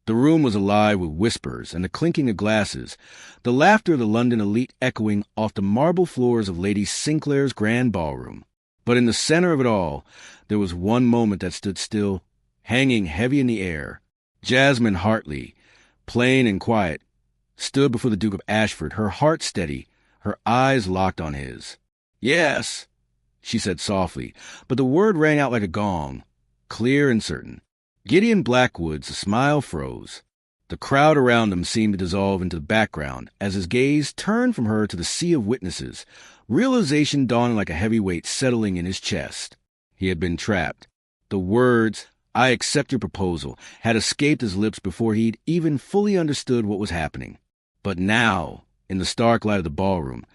The room was alive with whispers and the clinking of glasses, the laughter of the London elite echoing off the marble floors of Lady Sinclair's grand ballroom. But in the center of it all, there was one moment that stood still, hanging heavy in the air. Jasmine Hartley, plain and quiet, stood before the Duke of Ashford, her heart steady, her eyes locked on his. "Yes," she said softly, but the word rang out like a gong, clear and certain. Gideon Blackwood's smile froze. The crowd around him seemed to dissolve into the background as his gaze turned from her to the sea of witnesses, realization dawning like a heavy weight settling in his chest. He had been trapped. The words, "I accept your proposal," had escaped his lips before he'd even fully understood what was happening. But now, in the stark light of the ballroom,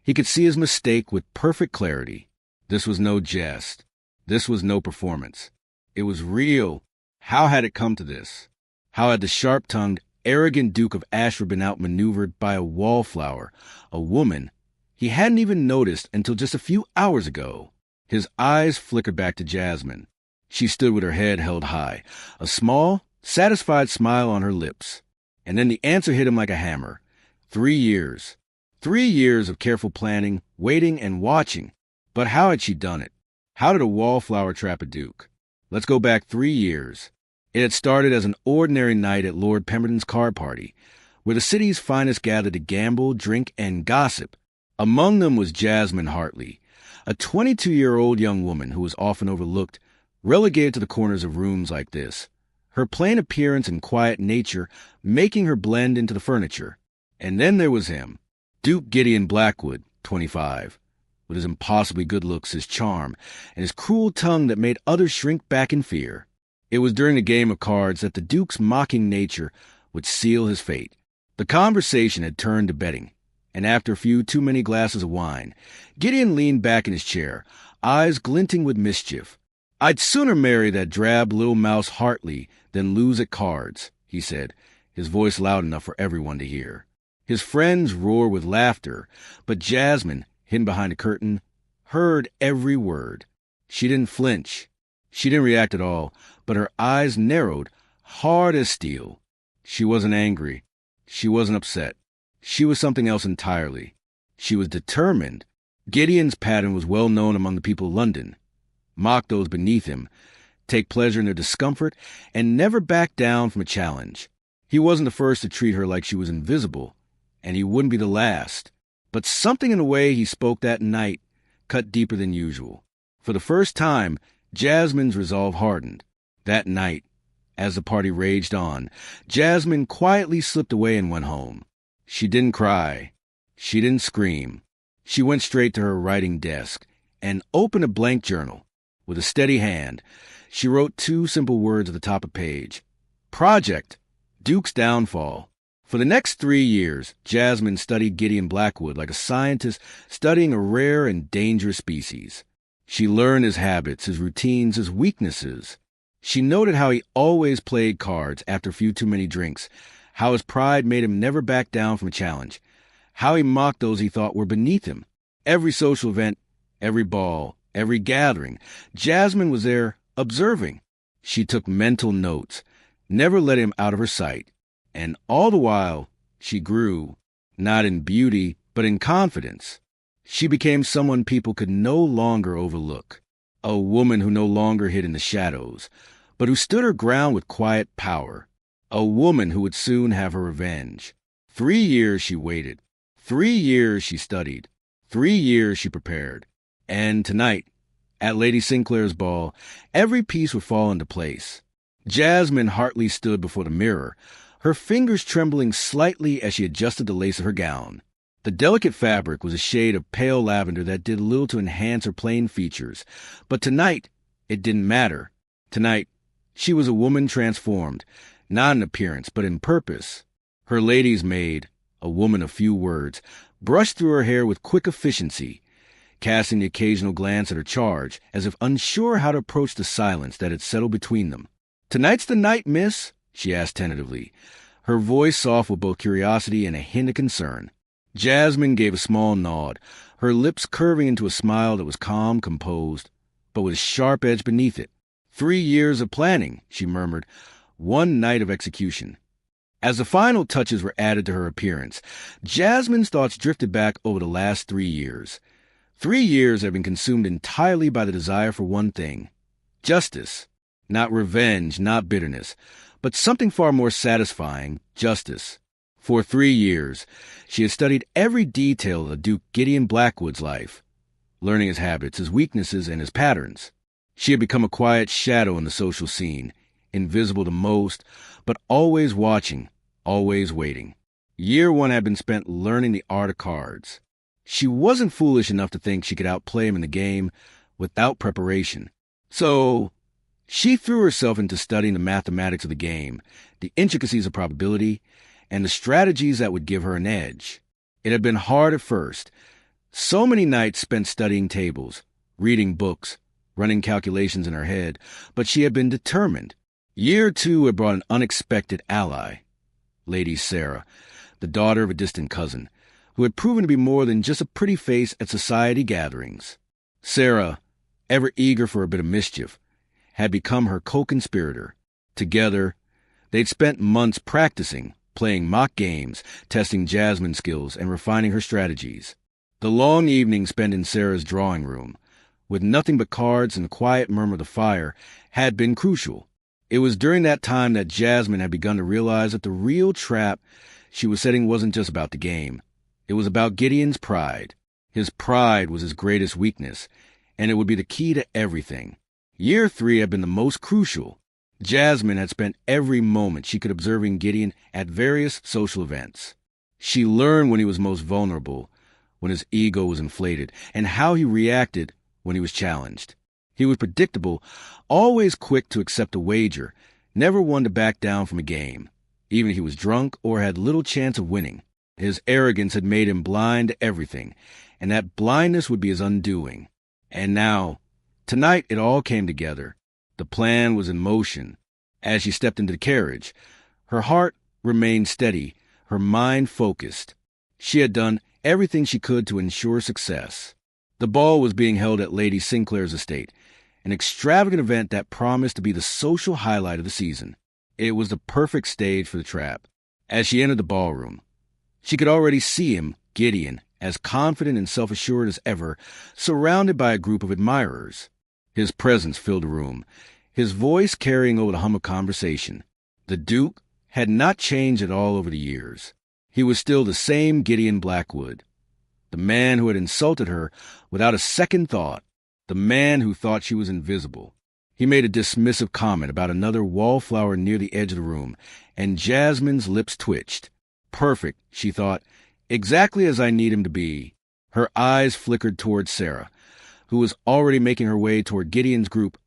he could see his mistake with perfect clarity. This was no jest. This was no performance. It was real. How had it come to this? How had the sharp-tongued, arrogant Duke of Ashford been outmaneuvered by a wallflower, a woman he hadn't even noticed until just a few hours ago? His eyes flickered back to Jasmine. She stood with her head held high, a small, satisfied smile on her lips. And then the answer hit him like a hammer. 3 years. 3 years of careful planning, waiting, and watching. But how had she done it? How did a wallflower trap a duke? Let's go back 3 years. It had started as an ordinary night at Lord Pemberton's card party, where the city's finest gathered to gamble, drink, and gossip. Among them was Jasmine Hartley, a 22-year-old young woman who was often overlooked, relegated to the corners of rooms like this, her plain appearance and quiet nature making her blend into the furniture. And then there was him, Duke Gideon Blackwood, 25, with his impossibly good looks, his charm, and his cruel tongue that made others shrink back in fear. It was during the game of cards that the Duke's mocking nature would seal his fate. The conversation had turned to betting, and after a few too many glasses of wine, Gideon leaned back in his chair, eyes glinting with mischief. "I'd sooner marry that drab little mouse Hartley than lose at cards," he said, his voice loud enough for everyone to hear. His friends roared with laughter, but Jasmine, hidden behind a curtain, heard every word. She didn't flinch. She didn't react at all, but her eyes narrowed, hard as steel. She wasn't angry. She wasn't upset. She was something else entirely. She was determined. Gideon's pattern was well known among the people of London. Mock those beneath him, take pleasure in their discomfort, and never back down from a challenge. He wasn't the first to treat her like she was invisible, and he wouldn't be the last. But something in the way he spoke that night cut deeper than usual. For the first time, Jasmine's resolve hardened. That night, as the party raged on, Jasmine quietly slipped away and went home. She didn't cry. She didn't scream. She went straight to her writing desk and opened a blank journal. With a steady hand, she wrote 2 simple words at the top of the page. Project, Duke's Downfall. For the next 3 years, Jasmine studied Gideon Blackwood like a scientist studying a rare and dangerous species. She learned his habits, his routines, his weaknesses. She noted how he always played cards after a few too many drinks, how his pride made him never back down from a challenge, how he mocked those he thought were beneath him. Every social event, every ball, every gathering, Jasmine was there observing. She took mental notes, never let him out of her sight. And all the while, she grew, not in beauty, but in confidence. She became someone people could no longer overlook, a woman who no longer hid in the shadows, but who stood her ground with quiet power, a woman who would soon have her revenge. 3 years she waited. 3 years she studied. 3 years she prepared. And tonight, at Lady Sinclair's ball, every piece would fall into place. Jasmine Hartley stood before the mirror, her fingers trembling slightly as she adjusted the lace of her gown. The delicate fabric was a shade of pale lavender that did little to enhance her plain features. But tonight, it didn't matter. Tonight, she was a woman transformed, not in appearance, but in purpose. Her lady's maid, a woman of few words, brushed through her hair with quick efficiency, casting the occasional glance at her charge, as if unsure how to approach the silence that had settled between them. "Tonight's the night, miss?" she asked tentatively, her voice soft with both curiosity and a hint of concern. Jasmine gave a small nod, her lips curving into a smile that was calm, composed, but with a sharp edge beneath it. 3 years of planning, she murmured. one night of execution. As the final touches were added to her appearance, Jasmine's thoughts drifted back over the last 3 years. 3 years had been consumed entirely by the desire for one thing: justice. Not revenge, not bitterness, but something far more satisfying: justice. For 3 years, she had studied every detail of Duke Gideon Blackwood's life, learning his habits, his weaknesses, and his patterns. She had become a quiet shadow in the social scene, invisible to most, but always watching, always waiting. Year 1 had been spent learning the art of cards. She wasn't foolish enough to think she could outplay him in the game without preparation. So she threw herself into studying the mathematics of the game, the intricacies of probability, and the strategies that would give her an edge. It had been hard at first. So many nights spent studying tables, reading books, running calculations in her head, but she had been determined. Year 2 had brought an unexpected ally, Lady Sarah, the daughter of a distant cousin, who had proven to be more than just a pretty face at society gatherings. Sarah, ever eager for a bit of mischief, had become her co-conspirator. Together, they'd spent months practicing, playing mock games, testing Jasmine's skills, and refining her strategies. The long evening spent in Sarah's drawing room, with nothing but cards and the quiet murmur of the fire, had been crucial. It was during that time that Jasmine had begun to realize that the real trap she was setting wasn't just about the game. It was about Gideon's pride. His pride was his greatest weakness, and it would be the key to everything. Year 3 had been the most crucial. Jasmine had spent every moment she could observing Gideon at various social events. She learned when he was most vulnerable, when his ego was inflated, and how he reacted when he was challenged. He was predictable, always quick to accept a wager, never one to back down from a game, even if he was drunk or had little chance of winning. His arrogance had made him blind to everything, and that blindness would be his undoing. And now, tonight, it all came together. The plan was in motion. As she stepped into the carriage, her heart remained steady, her mind focused. She had done everything she could to ensure success. The ball was being held at Lady Sinclair's estate, an extravagant event that promised to be the social highlight of the season. It was the perfect stage for the trap. As she entered the ballroom, she could already see him, Gideon, as confident and self-assured as ever, surrounded by a group of admirers. His presence filled the room, his voice carrying over the hum of conversation. The Duke had not changed at all over the years. He was still the same Gideon Blackwood, the man who had insulted her without a second thought, the man who thought she was invisible. He made a dismissive comment about another wallflower near the edge of the room, and Jasmine's lips twitched. Perfect, she thought, exactly as I need him to be. Her eyes flickered toward Sarah, who was already making her way toward Gideon's group,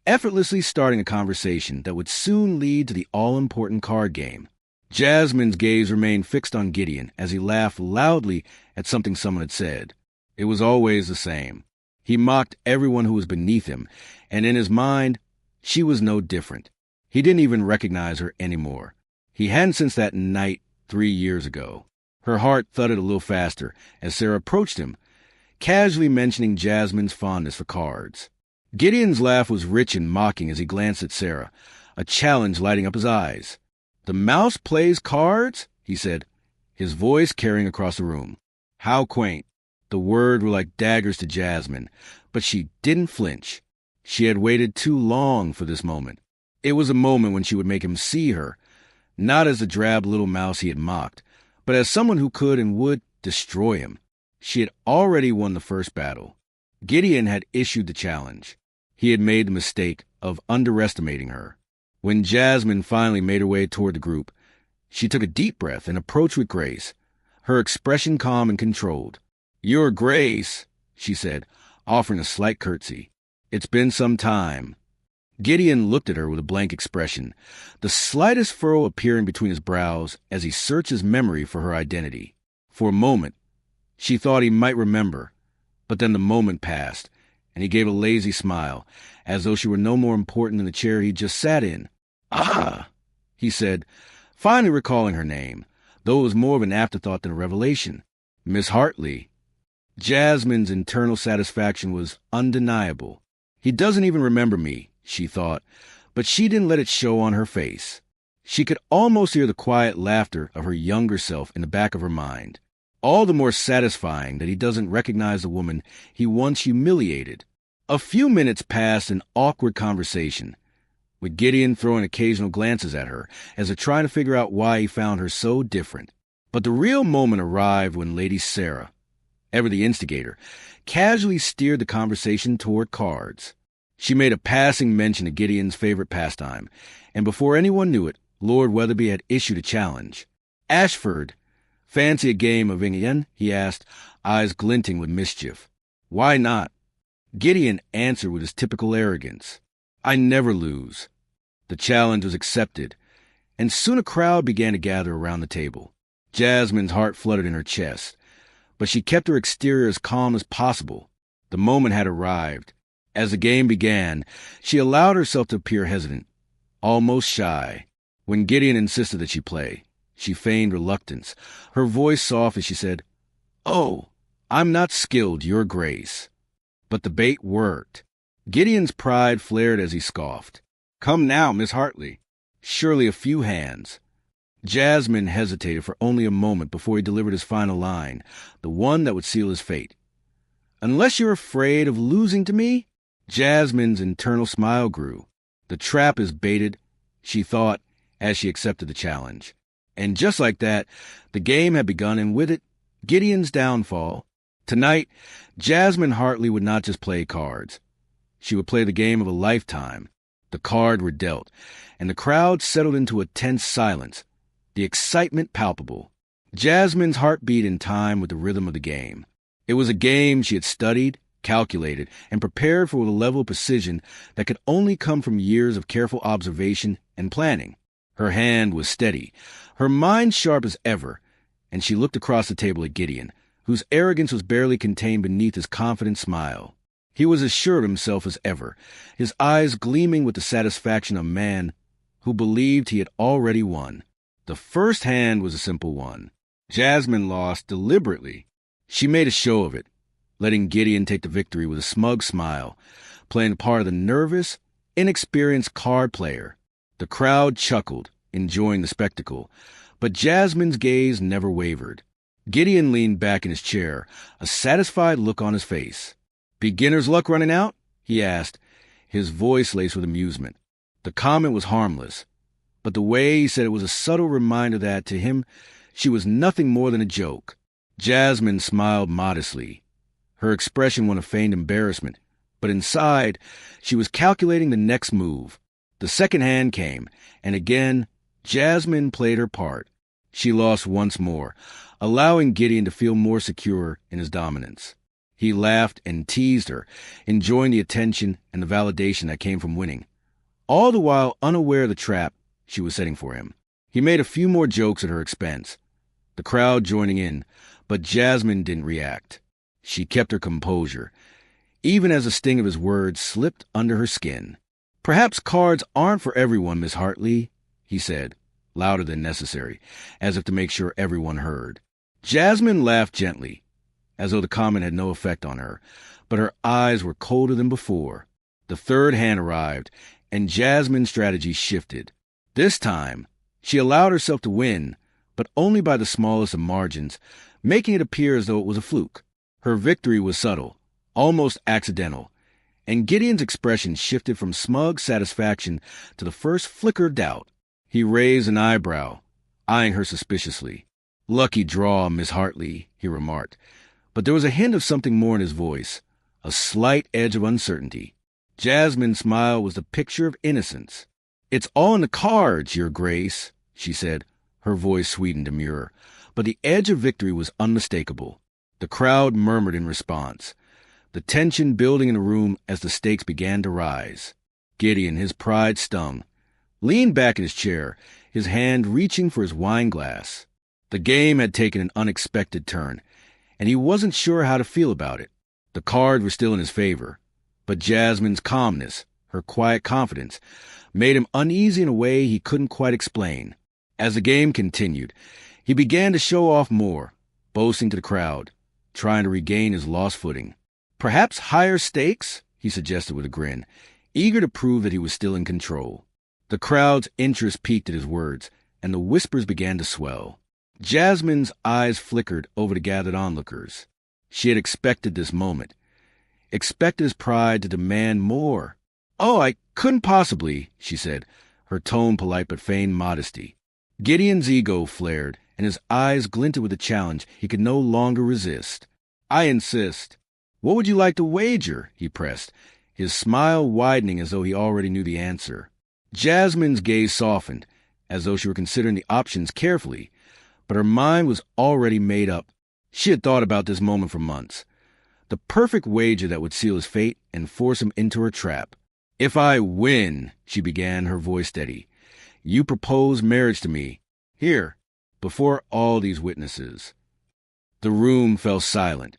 effortlessly starting a conversation that would soon lead to the all-important card game. Jasmine's gaze remained fixed on Gideon as he laughed loudly at something someone had said. It was always the same. He mocked everyone who was beneath him, and in his mind, she was no different. He didn't even recognize her anymore. He hadn't since that night 3 years ago. Her heart thudded a little faster as Sarah approached him, casually mentioning Jasmine's fondness for cards. Gideon's laugh was rich and mocking as he glanced at Sarah, a challenge lighting up his eyes. "The mouse plays cards?" he said, his voice carrying across the room. How quaint. The words were like daggers to Jasmine, but she didn't flinch. She had waited too long for this moment. It was a moment when she would make him see her, not as the drab little mouse he had mocked, but as someone who could and would destroy him. She had already won the first battle. Gideon had issued the challenge. He had made the mistake of underestimating her. When Jasmine finally made her way toward the group, she took a deep breath and approached with grace, her expression calm and controlled. "Your Grace," she said, offering a slight curtsy. "It's been some time." Gideon looked at her with a blank expression, the slightest furrow appearing between his brows as he searched his memory for her identity. For a moment, she thought he might remember, but then the moment passed, and he gave a lazy smile, as though she were no more important than the chair he just sat in. "Ah," he said, finally recalling her name, though it was more of an afterthought than a revelation. "Miss Hartley." Jasmine's internal satisfaction was undeniable. He doesn't even remember me, she thought, but she didn't let it show on her face. She could almost hear the quiet laughter of her younger self in the back of her mind. All the more satisfying that he doesn't recognize the woman he once humiliated. A few minutes passed in awkward conversation, with Gideon throwing occasional glances at her as if trying to figure out why he found her so different. But the real moment arrived when Lady Sarah, ever the instigator, casually steered the conversation toward cards. She made a passing mention of Gideon's favorite pastime, and before anyone knew it, Lord Weatherby had issued a challenge. "Ashford, fancy a game of Ingen?" he asked, eyes glinting with mischief. "Why not?" Gideon answered with his typical arrogance. "I never lose." The challenge was accepted, and soon a crowd began to gather around the table. Jasmine's heart fluttered in her chest, but she kept her exterior as calm as possible. The moment had arrived. As the game began, she allowed herself to appear hesitant, almost shy. When Gideon insisted that she play, she feigned reluctance, her voice soft as she said, "Oh, I'm not skilled, Your Grace." But the bait worked. Gideon's pride flared as he scoffed. "Come now, Miss Hartley. Surely a few hands." Jasmine hesitated for only a moment before he delivered his final line, the one that would seal his fate. "Unless you're afraid of losing to me?" Jasmine's internal smile grew. The trap is baited, she thought, as she accepted the challenge. And just like that, the game had begun, and with it, Gideon's downfall. Tonight, Jasmine Hartley would not just play cards. She would play the game of a lifetime. The cards were dealt, and the crowd settled into a tense silence, the excitement palpable. Jasmine's heart beat in time with the rhythm of the game. It was a game she had studied, calculated, and prepared for with a level of precision that could only come from years of careful observation and planning. Her hand was steady, her mind sharp as ever, and she looked across the table at Gideon, whose arrogance was barely contained beneath his confident smile. He was as sure of himself as ever, his eyes gleaming with the satisfaction of a man who believed he had already won. The first hand was a simple one. Jasmine lost deliberately. She made a show of it, letting Gideon take the victory with a smug smile, playing the part of the nervous, inexperienced card player. The crowd chuckled, enjoying the spectacle, but Jasmine's gaze never wavered. Gideon leaned back in his chair, a satisfied look on his face. "Beginner's luck running out?" he asked, his voice laced with amusement. The comment was harmless, but the way he said it was a subtle reminder that, to him, she was nothing more than a joke. Jasmine smiled modestly. Her expression one of feigned embarrassment, but inside, she was calculating the next move. The second hand came, and again, Jasmine played her part. She lost once more, allowing Gideon to feel more secure in his dominance. He laughed and teased her, enjoying the attention and the validation that came from winning, all the while unaware of the trap she was setting for him. He made a few more jokes at her expense, the crowd joining in, but Jasmine didn't react. She kept her composure, even as the sting of his words slipped under her skin. "Perhaps cards aren't for everyone, Miss Hartley," he said, louder than necessary, as if to make sure everyone heard. Jasmine laughed gently, as though the comment had no effect on her, but her eyes were colder than before. The third hand arrived, and Jasmine's strategy shifted. This time, she allowed herself to win, but only by the smallest of margins, making it appear as though it was a fluke. Her victory was subtle, almost accidental, and Gideon's expression shifted from smug satisfaction to the first flicker of doubt. He raised an eyebrow, eyeing her suspiciously. "Lucky draw, Miss Hartley," he remarked, but there was a hint of something more in his voice, a slight edge of uncertainty. Jasmine's smile was the picture of innocence. "It's all in the cards, Your Grace," she said, her voice sweet and demure, but the edge of victory was unmistakable. The crowd murmured in response, the tension building in the room as the stakes began to rise. Gideon, his pride stung, leaned back in his chair, his hand reaching for his wine glass. The game had taken an unexpected turn, and he wasn't sure how to feel about it. The cards were still in his favor, but Jasmine's calmness, her quiet confidence, made him uneasy in a way he couldn't quite explain. As the game continued, he began to show off more, boasting to the crowd, trying to regain his lost footing. "Perhaps higher stakes?" he suggested with a grin, eager to prove that he was still in control. The crowd's interest peaked at his words, and the whispers began to swell. Jasmine's eyes flickered over the gathered onlookers. She had expected this moment, expected his pride to demand more. "Oh, I couldn't possibly," she said, her tone polite but feigned modesty. Gideon's ego flared, and his eyes glinted with a challenge he could no longer resist. "I insist." "What would you like to wager?" he pressed, his smile widening as though he already knew the answer. Jasmine's gaze softened, as though she were considering the options carefully, but her mind was already made up. She had thought about this moment for months. The perfect wager that would seal his fate and force him into her trap. "If I win," she began, her voice steady, "you propose marriage to me, here, before all these witnesses." The room fell silent,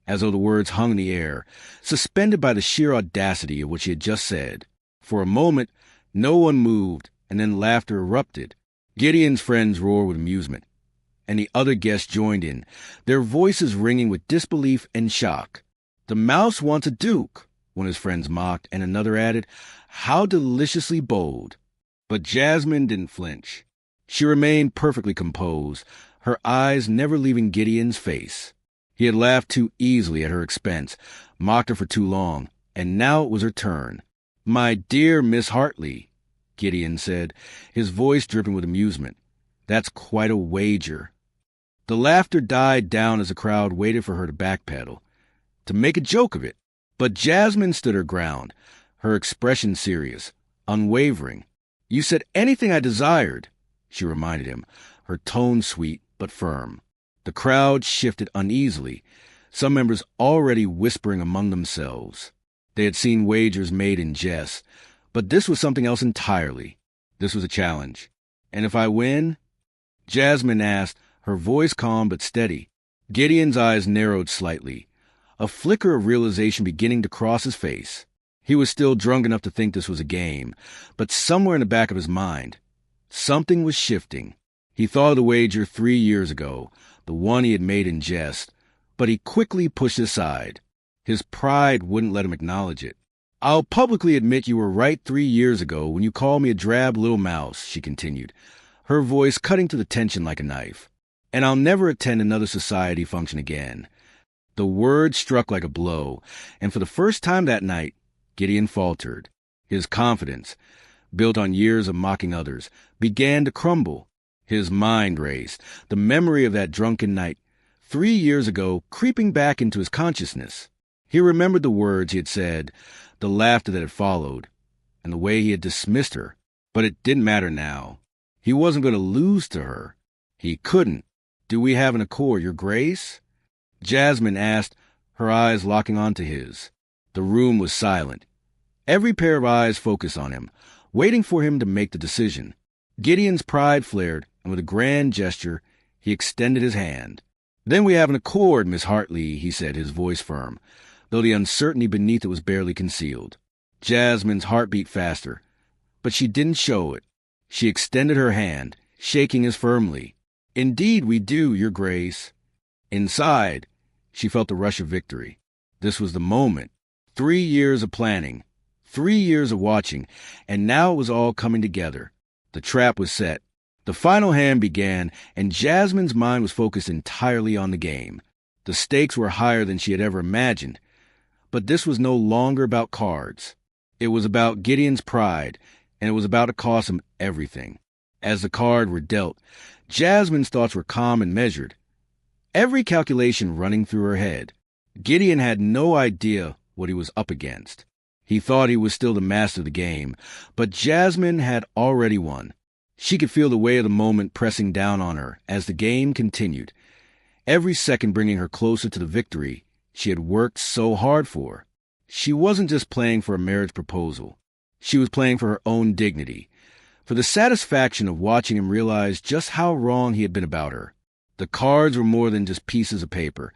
as though the words hung in the air, suspended by the sheer audacity of what she had just said. For a moment, no one moved, and then laughter erupted. Gideon's friends roared with amusement, and the other guests joined in, their voices ringing with disbelief and shock. "The mouse wants a duke," one of his friends mocked, and another added, "How deliciously bold." But Jasmine didn't flinch. She remained perfectly composed, her eyes never leaving Gideon's face. He had laughed too easily at her expense, mocked her for too long, and now it was her turn. "My dear Miss Hartley," Gideon said, his voice dripping with amusement, "that's quite a wager." The laughter died down as the crowd waited for her to backpedal, to make a joke of it. But Jasmine stood her ground, her expression serious, unwavering. "You said anything I desired," she reminded him, her tone sweet but firm. The crowd shifted uneasily, some members already whispering among themselves. They had seen wagers made in jest, but this was something else entirely. This was a challenge. "And if I win?" Jasmine asked, her voice calm but steady. Gideon's eyes narrowed slightly, a flicker of realization beginning to cross his face. He was still drunk enough to think this was a game, but somewhere in the back of his mind, something was shifting. He thought of the wager 3 years ago, the one he had made in jest, but he quickly pushed it aside. His pride wouldn't let him acknowledge it. "I'll publicly admit you were right 3 years ago when you called me a drab little mouse," she continued, her voice cutting to the tension like a knife. "And I'll never attend another society function again." The word struck like a blow, and for the first time that night, Gideon faltered. His confidence, built on years of mocking others, began to crumble. His mind raced, the memory of that drunken night 3 years ago creeping back into his consciousness. He remembered the words he had said, the laughter that had followed, and the way he had dismissed her. But it didn't matter now. He wasn't going to lose to her. He couldn't. "Do we have an accord, Your Grace?" Jasmine asked, her eyes locking onto his. The room was silent. Every pair of eyes focused on him, waiting for him to make the decision. Gideon's pride flared, and with a grand gesture, he extended his hand. "Then we have an accord, Miss Hartley," he said, his voice firm, though the uncertainty beneath it was barely concealed. Jasmine's heart beat faster, but she didn't show it. She extended her hand, shaking as firmly. "Indeed we do, Your Grace." Inside, she felt the rush of victory. This was the moment. 3 years of planning, 3 years of watching, and now it was all coming together. The trap was set. The final hand began, and Jasmine's mind was focused entirely on the game. The stakes were higher than she had ever imagined. But this was no longer about cards. It was about Gideon's pride, and it was about to cost him everything. As the cards were dealt, Jasmine's thoughts were calm and measured, every calculation running through her head. Gideon had no idea what he was up against. He thought he was still the master of the game, but Jasmine had already won. She could feel the weight of the moment pressing down on her as the game continued, every second bringing her closer to the victory she had worked so hard for. She wasn't just playing for a marriage proposal. She was playing for her own dignity, for the satisfaction of watching him realize just how wrong he had been about her. The cards were more than just pieces of paper.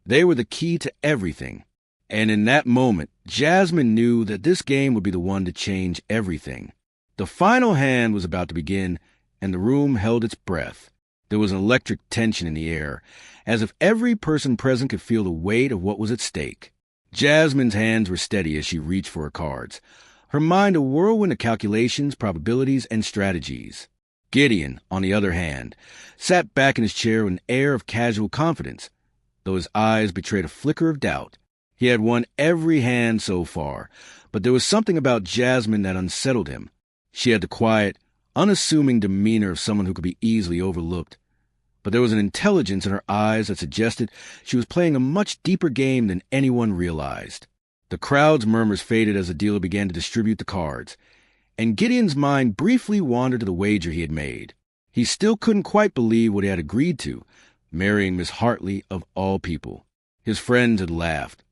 They were the key to everything. And in that moment, Jasmine knew that this game would be the one to change everything. The final hand was about to begin, and the room held its breath. There was an electric tension in the air, as if every person present could feel the weight of what was at stake. Jasmine's hands were steady as she reached for her cards, her mind a whirlwind of calculations, probabilities, and strategies. Gideon, on the other hand, sat back in his chair with an air of casual confidence, though his eyes betrayed a flicker of doubt. He had won every hand so far, but there was something about Jasmine that unsettled him. She had the quiet, unassuming demeanor of someone who could be easily overlooked. But there was an intelligence in her eyes that suggested she was playing a much deeper game than anyone realized. The crowd's murmurs faded as the dealer began to distribute the cards, and Gideon's mind briefly wandered to the wager he had made. He still couldn't quite believe what he had agreed to, marrying Miss Hartley of all people. His friends had laughed.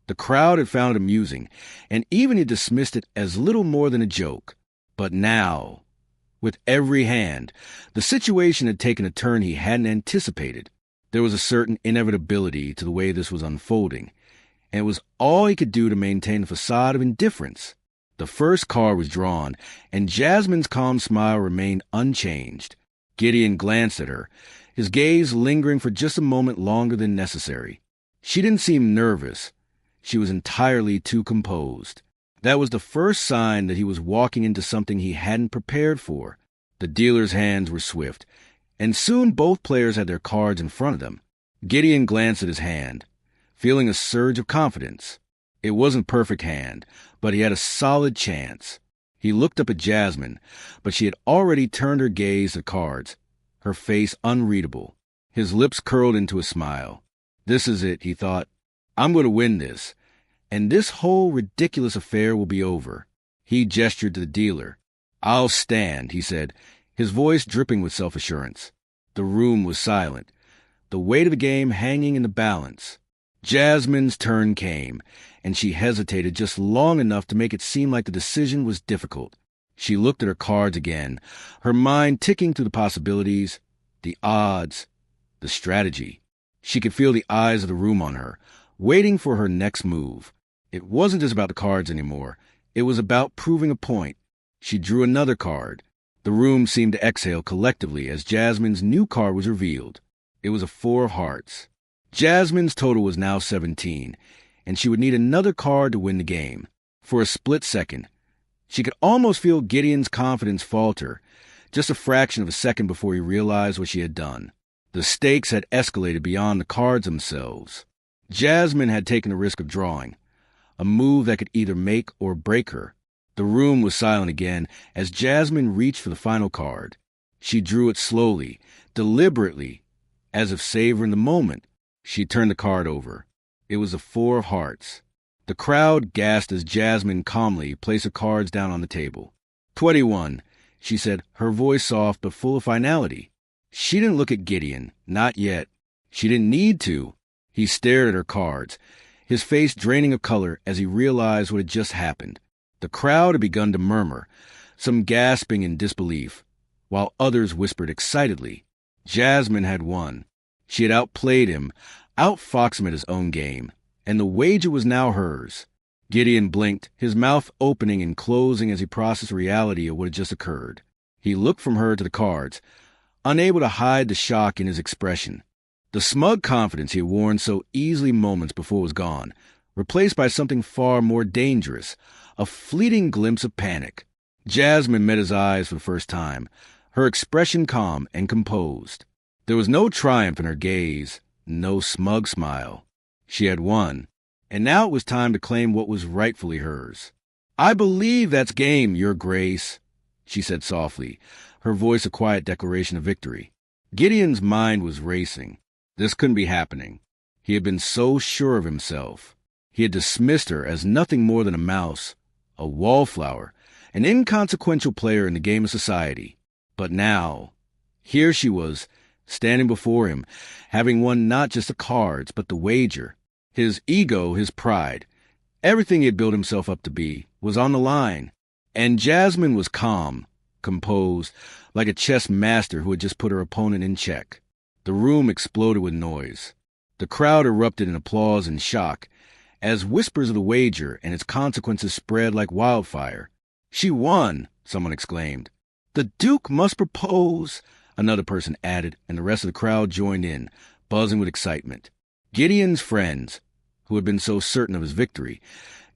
The crowd had found it amusing, and even had dismissed it as little more than a joke. But now, with every hand, the situation had taken a turn he hadn't anticipated. There was a certain inevitability to the way this was unfolding, and it was all he could do to maintain a facade of indifference. The first card was drawn, and Jasmine's calm smile remained unchanged. Gideon glanced at her, his gaze lingering for just a moment longer than necessary. She didn't seem nervous. She was entirely too composed. That was the first sign that he was walking into something he hadn't prepared for. The dealer's hands were swift, and soon both players had their cards in front of them. Gideon glanced at his hand, feeling a surge of confidence. It wasn't a perfect hand, but he had a solid chance. He looked up at Jasmine, but she had already turned her gaze to cards, her face unreadable. His lips curled into a smile. This is it, he thought. I'm going to win this, and this whole ridiculous affair will be over. He gestured to the dealer. I'll stand, he said, his voice dripping with self-assurance. The room was silent, the weight of the game hanging in the balance. Jasmine's turn came, and she hesitated just long enough to make it seem like the decision was difficult. She looked at her cards again, her mind ticking through the possibilities, the odds, the strategy. She could feel the eyes of the room on her, waiting for her next move. It wasn't just about the cards anymore. It was about proving a point. She drew another card. The room seemed to exhale collectively as Jasmine's new card was revealed. It was a 4 of hearts. Jasmine's total was now 17, and she would need another card to win the game. For a split second, she could almost feel Gideon's confidence falter, just a fraction of a second before he realized what she had done. The stakes had escalated beyond the cards themselves. Jasmine had taken the risk of drawing, a move that could either make or break her. The room was silent again as Jasmine reached for the final card. She drew it slowly, deliberately, as if savoring the moment. She turned the card over. It was a 4 of hearts. The crowd gasped as Jasmine calmly placed her cards down on the table. 21, she said, her voice soft but full of finality. She didn't look at Gideon, not yet. She didn't need to. He stared at her cards, his face draining of color as he realized what had just happened. The crowd had begun to murmur, some gasping in disbelief, while others whispered excitedly. Jasmine had won. She had outplayed him, outfoxed him at his own game, and the wager was now hers. Gideon blinked, his mouth opening and closing as he processed the reality of what had just occurred. He looked from her to the cards, unable to hide the shock in his expression. The smug confidence he had worn so easily moments before was gone, replaced by something far more dangerous, a fleeting glimpse of panic. Jasmine met his eyes for the first time, her expression calm and composed. There was no triumph in her gaze, no smug smile. She had won, and now it was time to claim what was rightfully hers. I believe that's game, Your Grace, she said softly, her voice a quiet declaration of victory. Gideon's mind was racing. This couldn't be happening. He had been so sure of himself. He had dismissed her as nothing more than a mouse, a wallflower, an inconsequential player in the game of society. But now, here she was, standing before him, having won not just the cards, but the wager. His ego, his pride, everything he had built himself up to be, was on the line. And Jasmine was calm, composed, like a chess master who had just put her opponent in check. The room exploded with noise. The crowd erupted in applause and shock, as whispers of the wager and its consequences spread like wildfire. She won, someone exclaimed. The Duke must propose, another person added, and the rest of the crowd joined in, buzzing with excitement. Gideon's friends, who had been so certain of his victory,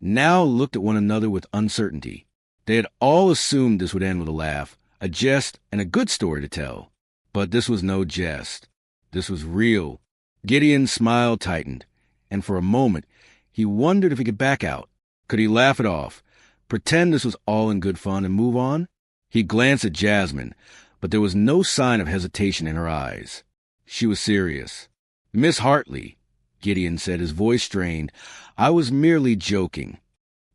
now looked at one another with uncertainty. They had all assumed this would end with a laugh, a jest, and a good story to tell. But this was no jest. This was real. Gideon's smile tightened, and for a moment he wondered if he could back out. Could he laugh it off, pretend this was all in good fun, and move on? He glanced at Jasmine, but there was no sign of hesitation in her eyes. She was serious. "Miss Hartley," Gideon said, his voice strained, "I was merely joking."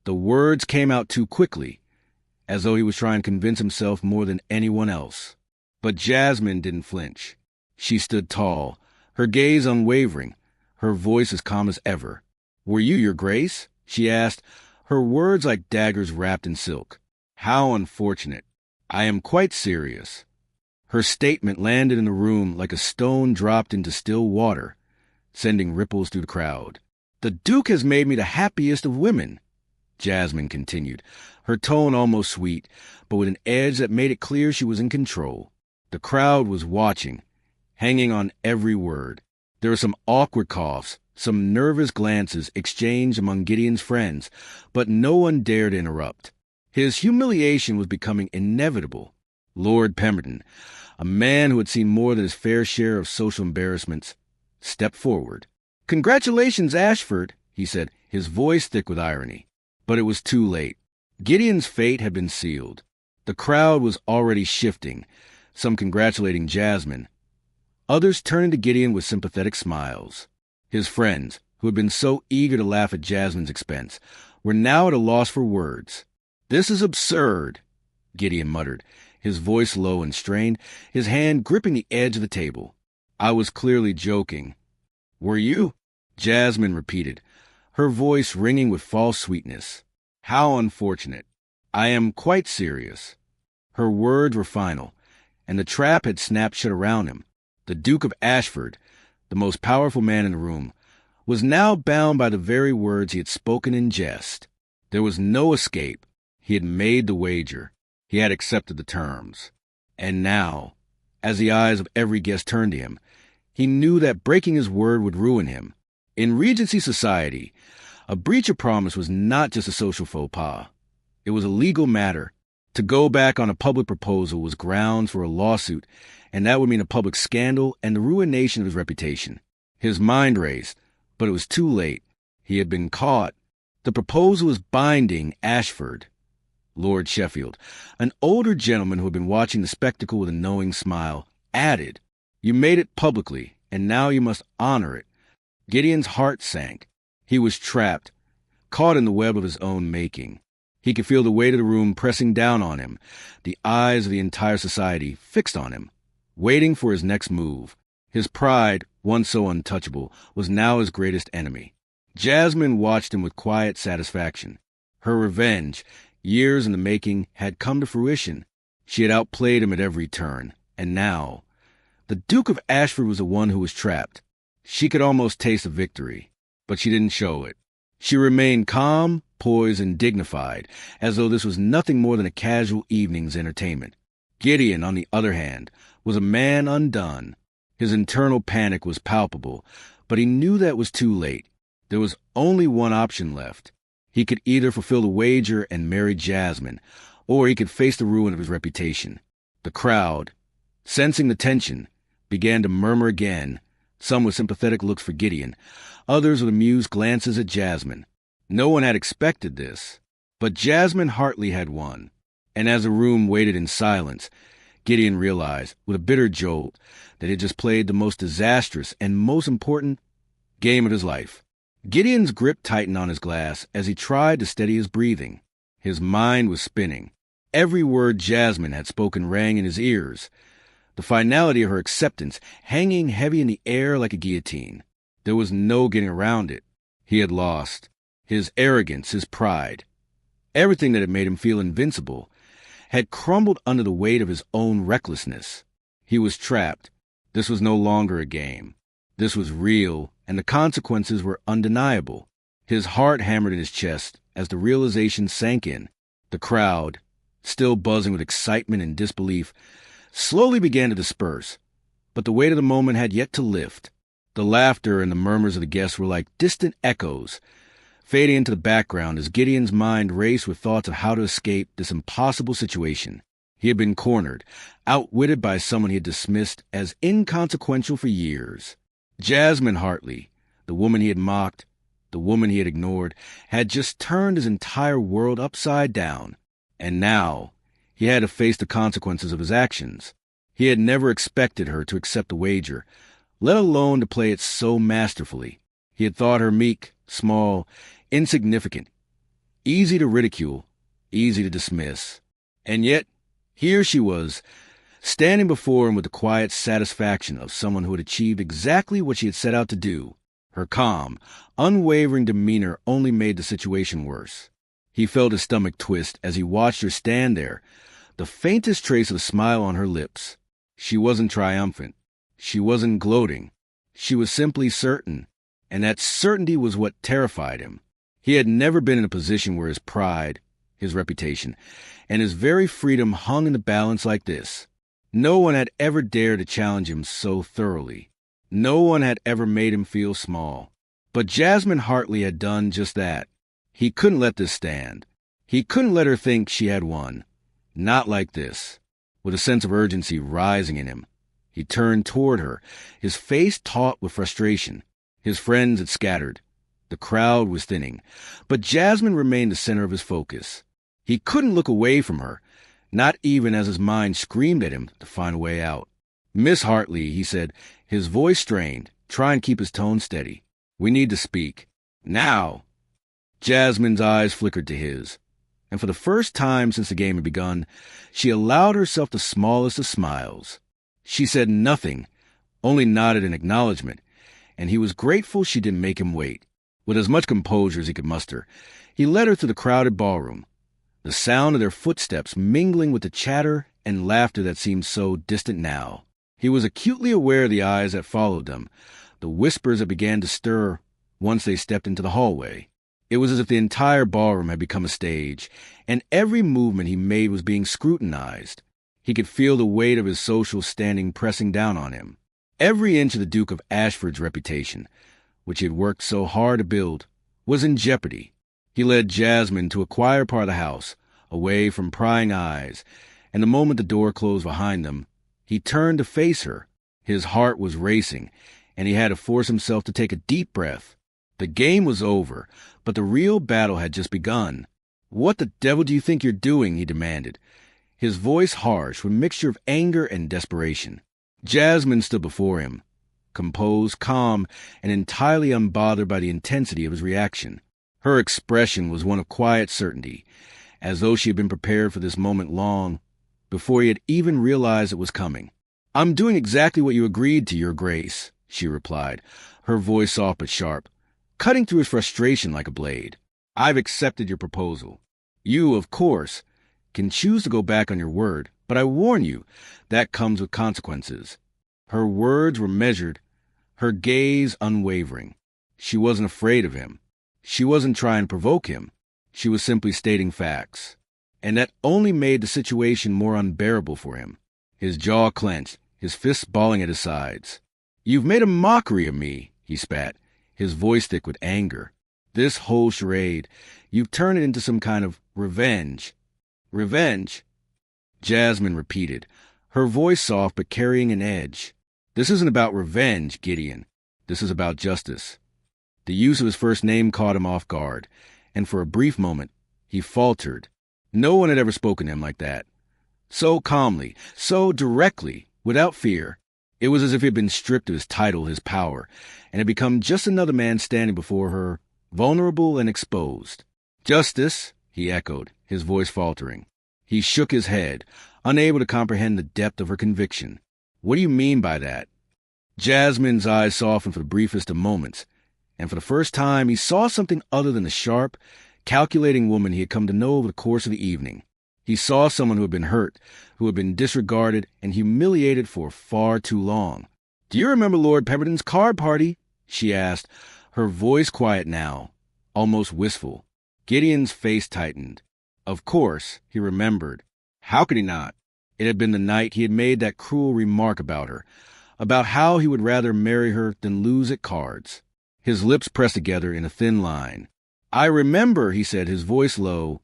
The words came out too quickly, as though he was trying to convince himself more than anyone else. But Jasmine didn't flinch. She stood tall, her gaze unwavering, her voice as calm as ever. "Were you, Your Grace?" she asked, her words like daggers wrapped in silk. "How unfortunate. I am quite serious." Her statement landed in the room like a stone dropped into still water, sending ripples through the crowd. "The Duke has made me the happiest of women," Jasmine continued, her tone almost sweet, but with an edge that made it clear she was in control. The crowd was watching, hanging on every word. There were some awkward coughs, some nervous glances exchanged among Gideon's friends, but no one dared interrupt. His humiliation was becoming inevitable. Lord Pemberton, a man who had seen more than his fair share of social embarrassments, stepped forward. "Congratulations, Ashford," he said, his voice thick with irony. But it was too late. Gideon's fate had been sealed. The crowd was already shifting, some congratulating Jasmine, others turning to Gideon with sympathetic smiles. His friends, who had been so eager to laugh at Jasmine's expense, were now at a loss for words. "This is absurd," Gideon muttered, his voice low and strained, his hand gripping the edge of the table. "I was clearly joking." "Were you?" Jasmine repeated, her voice ringing with false sweetness. "How unfortunate. I am quite serious." Her words were final, and the trap had snapped shut around him. The Duke of Ashford, the most powerful man in the room, was now bound by the very words he had spoken in jest. There was no escape. He had made the wager. He had accepted the terms. And now, as the eyes of every guest turned to him, he knew that breaking his word would ruin him. In Regency society, a breach of promise was not just a social faux pas. It was a legal matter. To go back on a public proposal was grounds for a lawsuit, and that would mean a public scandal and the ruination of his reputation. His mind raced, but it was too late. He had been caught. The proposal was binding Ashford. Lord Sheffield, an older gentleman who had been watching the spectacle with a knowing smile, added, "You made it publicly, and now you must honor it." Gideon's heart sank. He was trapped, caught in the web of his own making. He could feel the weight of the room pressing down on him, the eyes of the entire society fixed on him, waiting for his next move. His pride, once so untouchable, was now his greatest enemy. Jasmine watched him with quiet satisfaction. Her revenge, years in the making, had come to fruition. She had outplayed him at every turn, and now the Duke of Ashford was the one who was trapped. She could almost taste a victory, but she didn't show it. She remained calm, poised, and dignified, as though this was nothing more than a casual evening's entertainment. Gideon, on the other hand, was a man undone. His internal panic was palpable, but he knew that was too late. There was only one option left. He could either fulfill the wager and marry Jasmine, or he could face the ruin of his reputation. The crowd, sensing the tension, began to murmur again, some with sympathetic looks for Gideon, others with amused glances at Jasmine. No one had expected this, but Jasmine Hartley had won, and as the room waited in silence, Gideon realized, with a bitter jolt, that he had just played the most disastrous and most important game of his life. Gideon's grip tightened on his glass as he tried to steady his breathing. His mind was spinning. Every word Jasmine had spoken rang in his ears, the finality of her acceptance hanging heavy in the air like a guillotine. There was no getting around it. He had lost. His arrogance, his pride, everything that had made him feel invincible, had crumbled under the weight of his own recklessness. He was trapped. This was no longer a game. This was real, and the consequences were undeniable. His heart hammered in his chest as the realization sank in. The crowd, still buzzing with excitement and disbelief, slowly began to disperse, but the weight of the moment had yet to lift. The laughter and the murmurs of the guests were like distant echoes, fading into the background as Gideon's mind raced with thoughts of how to escape this impossible situation. He had been cornered, outwitted by someone he had dismissed as inconsequential for years. Jasmine Hartley, the woman he had mocked, the woman he had ignored, had just turned his entire world upside down. And now, he had to face the consequences of his actions. He had never expected her to accept the wager, let alone to play it so masterfully. He had thought her meek, small, insignificant, easy to ridicule, easy to dismiss. And yet, here she was, standing before him with the quiet satisfaction of someone who had achieved exactly what she had set out to do. Her calm, unwavering demeanor only made the situation worse. He felt his stomach twist as he watched her stand there, the faintest trace of a smile on her lips. She wasn't triumphant. She wasn't gloating. She was simply certain, and that certainty was what terrified him. He had never been in a position where his pride, his reputation, and his very freedom hung in the balance like this. No one had ever dared to challenge him so thoroughly. No one had ever made him feel small. But Jasmine Hartley had done just that. He couldn't let this stand. He couldn't let her think she had won. Not like this. With a sense of urgency rising in him, he turned toward her, his face taut with frustration. His friends had scattered. The crowd was thinning. But Jasmine remained the center of his focus. He couldn't look away from her, not even as his mind screamed at him to find a way out. "Miss Hartley," he said, his voice strained, trying to keep his tone steady. "We need to speak. Now." Jasmine's eyes flickered to his, and for the first time since the game had begun, she allowed herself the smallest of smiles. She said nothing, only nodded in acknowledgement, and he was grateful she didn't make him wait. With as much composure as he could muster, he led her through the crowded ballroom, the sound of their footsteps mingling with the chatter and laughter that seemed so distant now. He was acutely aware of the eyes that followed them, the whispers that began to stir once they stepped into the hallway. It was as if the entire ballroom had become a stage, and every movement he made was being scrutinized. He could feel the weight of his social standing pressing down on him. Every inch of the Duke of Ashford's reputation, which he had worked so hard to build, was in jeopardy. He led Jasmine to a quieter part of the house, away from prying eyes, and the moment the door closed behind them, he turned to face her. His heart was racing, and he had to force himself to take a deep breath. The game was over, but the real battle had just begun. "What the devil do you think you're doing?" he demanded, his voice harsh with a mixture of anger and desperation. Jasmine stood before him, composed, calm, and entirely unbothered by the intensity of his reaction. Her expression was one of quiet certainty, as though she had been prepared for this moment long before he had even realized it was coming. "I'm doing exactly what you agreed to, Your Grace," she replied, her voice soft but sharp, cutting through his frustration like a blade. "I've accepted your proposal. You, of course, can choose to go back on your word, but I warn you, that comes with consequences." Her words were measured, her gaze unwavering. She wasn't afraid of him. She wasn't trying to provoke him. She was simply stating facts. And that only made the situation more unbearable for him. His jaw clenched, his fists balling at his sides. "You've made a mockery of me," he spat, his voice thick with anger. "This whole charade, you've turned it into some kind of revenge." "Revenge?" Jasmine repeated, her voice soft but carrying an edge. "This isn't about revenge, Gideon. This is about justice." The use of his first name caught him off guard, and for a brief moment, he faltered. No one had ever spoken to him like that. So calmly, so directly, without fear. It was as if he had been stripped of his title, his power, and had become just another man standing before her, vulnerable and exposed. "Justice," he echoed, his voice faltering. He shook his head, unable to comprehend the depth of her conviction. "What do you mean by that?" Jasmine's eyes softened for the briefest of moments, and for the first time he saw something other than the sharp, calculating woman he had come to know over the course of the evening. He saw someone who had been hurt, who had been disregarded and humiliated for far too long. "Do you remember Lord Pemberton's card party?" she asked, her voice quiet now, almost wistful. Gideon's face tightened. Of course, he remembered. How could he not? It had been the night he had made that cruel remark about her, about how he would rather marry her than lose at cards. His lips pressed together in a thin line. I remember, he said, his voice low,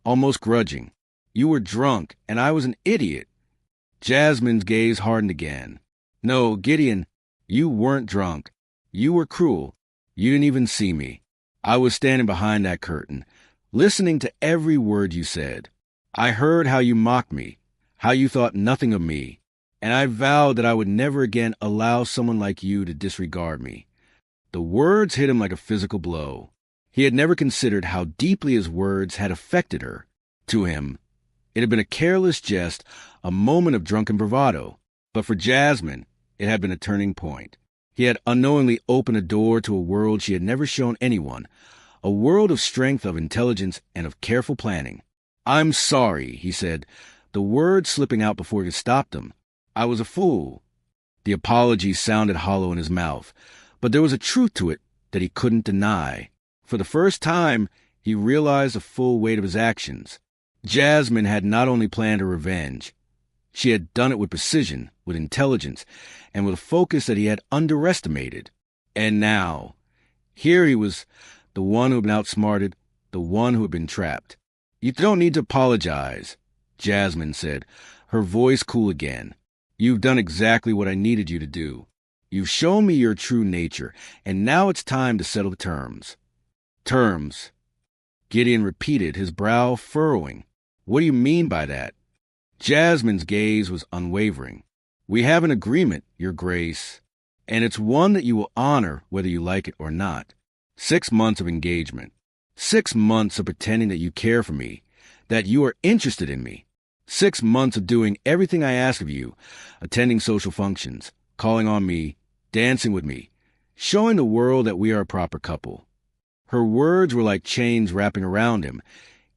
almost grudging. You were drunk, and I was an idiot. Jasmine's gaze hardened again. No, Gideon, you weren't drunk. You were cruel. You didn't even see me. I was standing behind that curtain, listening to every word you said. I heard how you mocked me, how you thought nothing of me, and I vowed that I would never again allow someone like you to disregard me. The words hit him like a physical blow. He had never considered how deeply his words had affected her. To him, it had been a careless jest, a moment of drunken bravado. But for Jasmine, it had been a turning point. He had unknowingly opened a door to a world she had never shown anyone, a world of strength, of intelligence, and of careful planning. I'm sorry, he said, the words slipping out before he could stop them. I was a fool. The apology sounded hollow in his mouth, but there was a truth to it that he couldn't deny. For the first time, he realized the full weight of his actions. Jasmine had not only planned her revenge, she had done it with precision, with intelligence, and with a focus that he had underestimated. And now, here he was, the one who had been outsmarted, the one who had been trapped. You don't need to apologize, Jasmine said, her voice cool again. You've done exactly what I needed you to do. You've shown me your true nature, and now it's time to settle the terms. Terms. Gideon repeated, his brow furrowing. What do you mean by that? Jasmine's gaze was unwavering. We have an agreement, Your Grace, and it's one that you will honor whether you like it or not. 6 months of engagement. 6 months of pretending that you care for me, that you are interested in me. 6 months of doing everything I ask of you, attending social functions, calling on me, dancing with me, showing the world that we are a proper couple. Her words were like chains wrapping around him,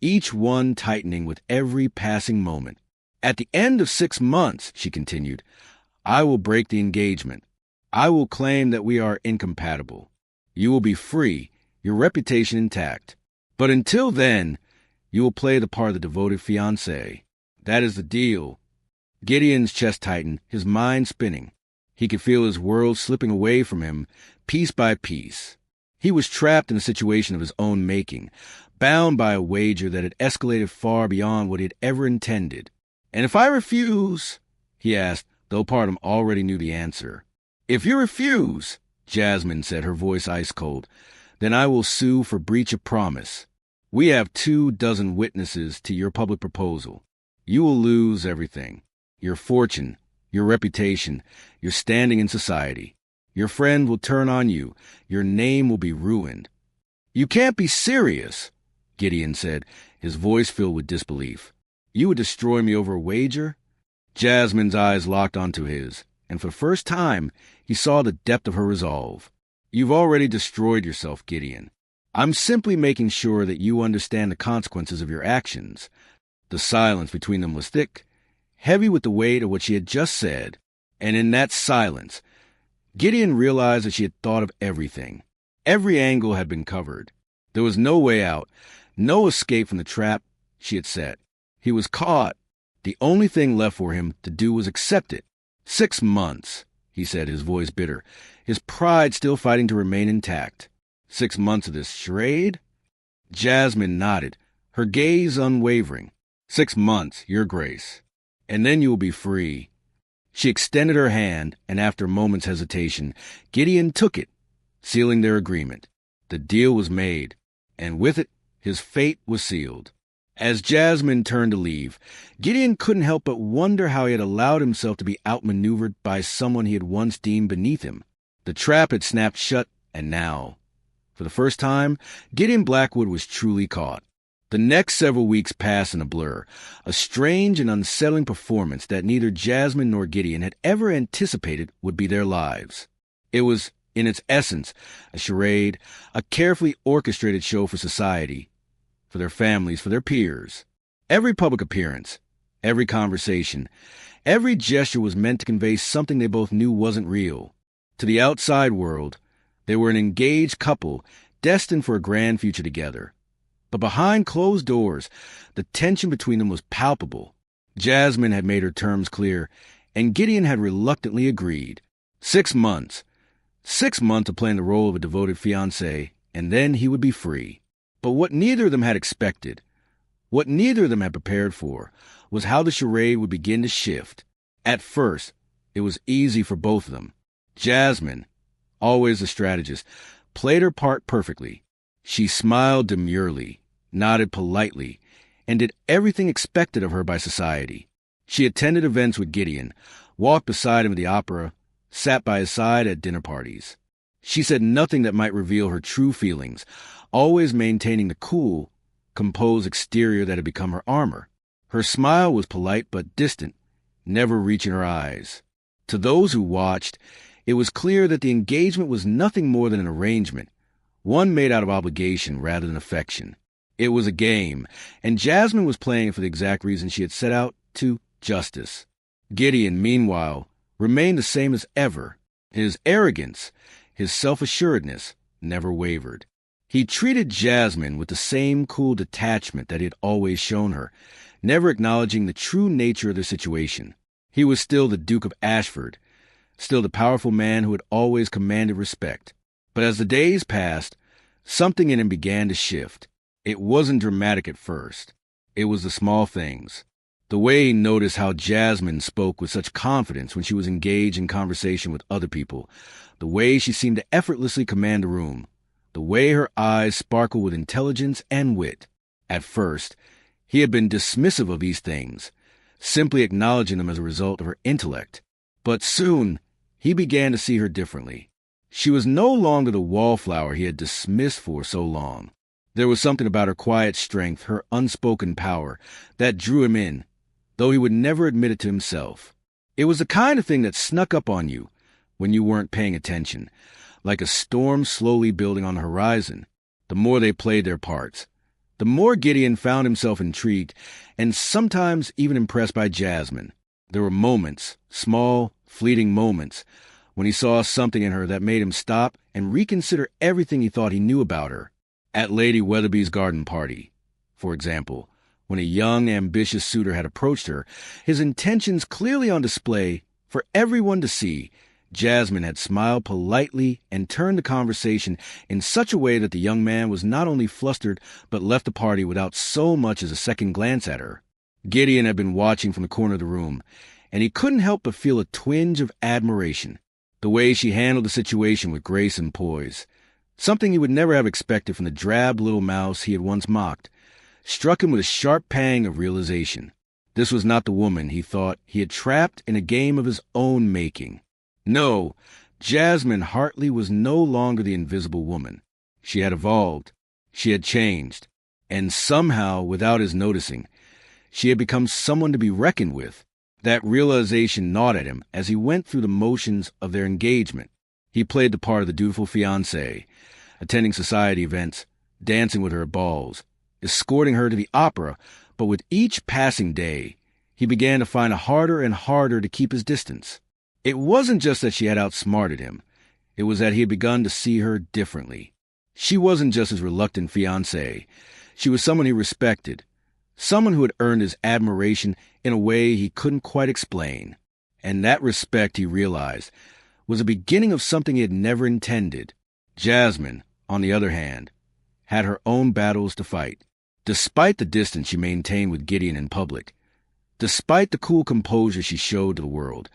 each one tightening with every passing moment. At the end of 6 months, she continued, I will break the engagement. I will claim that we are incompatible. You will be free, your reputation intact. But until then, you will play the part of the devoted fiancé. That is the deal. Gideon's chest tightened, his mind spinning. He could feel his world slipping away from him, piece by piece. He was trapped in a situation of his own making, bound by a wager that had escalated far beyond what he had ever intended. And if I refuse, he asked, though part of him already knew the answer. If you refuse, Jasmine said, her voice ice cold, then I will sue for breach of promise. We have 24 witnesses to your public proposal. You will lose everything. Your fortune, your reputation, your standing in society. Your friend will turn on you. Your name will be ruined. You can't be serious, Gideon said, his voice filled with disbelief. You would destroy me over a wager? Jasmine's eyes locked onto his, and for the first time, he saw the depth of her resolve. You've already destroyed yourself, Gideon. I'm simply making sure that you understand the consequences of your actions. The silence between them was thick, heavy with the weight of what she had just said, and in that silence, Gideon realized that she had thought of everything. Every angle had been covered. There was no way out, no escape from the trap she had set. He was caught. The only thing left for him to do was accept it. 6 months, he said, his voice bitter, his pride still fighting to remain intact. 6 months of this charade? Jasmine nodded, her gaze unwavering. 6 months, Your Grace. And then you will be free. She extended her hand, and after a moment's hesitation, Gideon took it, sealing their agreement. The deal was made, and with it, his fate was sealed. As Jasmine turned to leave, Gideon couldn't help but wonder how he had allowed himself to be outmaneuvered by someone he had once deemed beneath him. The trap had snapped shut, and now, for the first time, Gideon Blackwood was truly caught. The next several weeks passed in a blur, a strange and unsettling performance that neither Jasmine nor Gideon had ever anticipated would be their lives. It was, in its essence, a charade, a carefully orchestrated show for society, for their families, for their peers. Every public appearance, every conversation, every gesture was meant to convey something they both knew wasn't real. To the outside world, they were an engaged couple destined for a grand future together. But behind closed doors, the tension between them was palpable. Jasmine had made her terms clear, and Gideon had reluctantly agreed. 6 months. 6 months of playing the role of a devoted fiancé, and then he would be free. But what neither of them had expected, what neither of them had prepared for, was how the charade would begin to shift. At first, it was easy for both of them. Jasmine, always the strategist, played her part perfectly. She smiled demurely, nodded politely, and did everything expected of her by society. She attended events with Gideon, walked beside him at the opera, sat by his side at dinner parties. She said nothing that might reveal her true feelings, always maintaining the cool, composed exterior that had become her armor. Her smile was polite but distant, never reaching her eyes. To those who watched, it was clear that the engagement was nothing more than an arrangement, one made out of obligation rather than affection. It was a game, and Jasmine was playing for the exact reason she had set out to: justice. Gideon, meanwhile, remained the same as ever. His arrogance, his self-assuredness, never wavered. He treated Jasmine with the same cool detachment that he had always shown her, never acknowledging the true nature of the situation. He was still the Duke of Ashford, still the powerful man who had always commanded respect. But as the days passed, something in him began to shift. It wasn't dramatic at first. It was the small things. The way he noticed how Jasmine spoke with such confidence when she was engaged in conversation with other people, the way she seemed to effortlessly command a room, the way her eyes sparkled with intelligence and wit. At first, he had been dismissive of these things, simply acknowledging them as a result of her intellect. But soon, he began to see her differently. She was no longer the wallflower he had dismissed for so long. There was something about her quiet strength, her unspoken power, that drew him in, though he would never admit it to himself. It was the kind of thing that snuck up on you when you weren't paying attention, like a storm slowly building on the horizon. The more they played their parts, the more Gideon found himself intrigued and sometimes even impressed by Jasmine. There were moments, small, fleeting moments, when he saw something in her that made him stop and reconsider everything he thought he knew about her. At Lady Weatherby's garden party, for example, when a young, ambitious suitor had approached her, his intentions clearly on display for everyone to see, Jasmine had smiled politely and turned the conversation in such a way that the young man was not only flustered but left the party without so much as a second glance at her. Gideon had been watching from the corner of the room, and he couldn't help but feel a twinge of admiration. The way she handled the situation with grace and poise, something he would never have expected from the drab little mouse he had once mocked, struck him with a sharp pang of realization. This was not the woman he thought he had trapped in a game of his own making. No, Jasmine Hartley was no longer the invisible woman. She had evolved, she had changed, and somehow, without his noticing, she had become someone to be reckoned with. That realization gnawed at him as he went through the motions of their engagement. He played the part of the dutiful fiancé, attending society events, dancing with her at balls, escorting her to the opera, but with each passing day, he began to find it harder and harder to keep his distance. It wasn't just that she had outsmarted him. It was that he had begun to see her differently. She wasn't just his reluctant fiancée. She was someone he respected, someone who had earned his admiration in a way he couldn't quite explain. And that respect, he realized, was the beginning of something he had never intended. Jasmine, on the other hand, had her own battles to fight. Despite the distance she maintained with Gideon in public, despite the cool composure she showed to the world,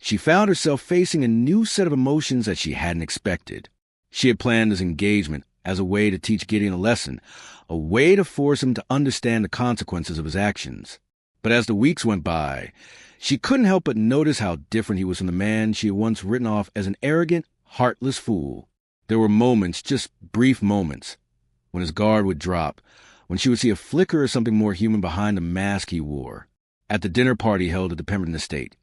she found herself facing a new set of emotions that she hadn't expected. She had planned this engagement as a way to teach Gideon a lesson, a way to force him to understand the consequences of his actions. But as the weeks went by, she couldn't help but notice how different he was from the man she had once written off as an arrogant, heartless fool. There were moments, just brief moments, when his guard would drop, when she would see a flicker of something more human behind the mask he wore. At the dinner party held at the Pemberton estate,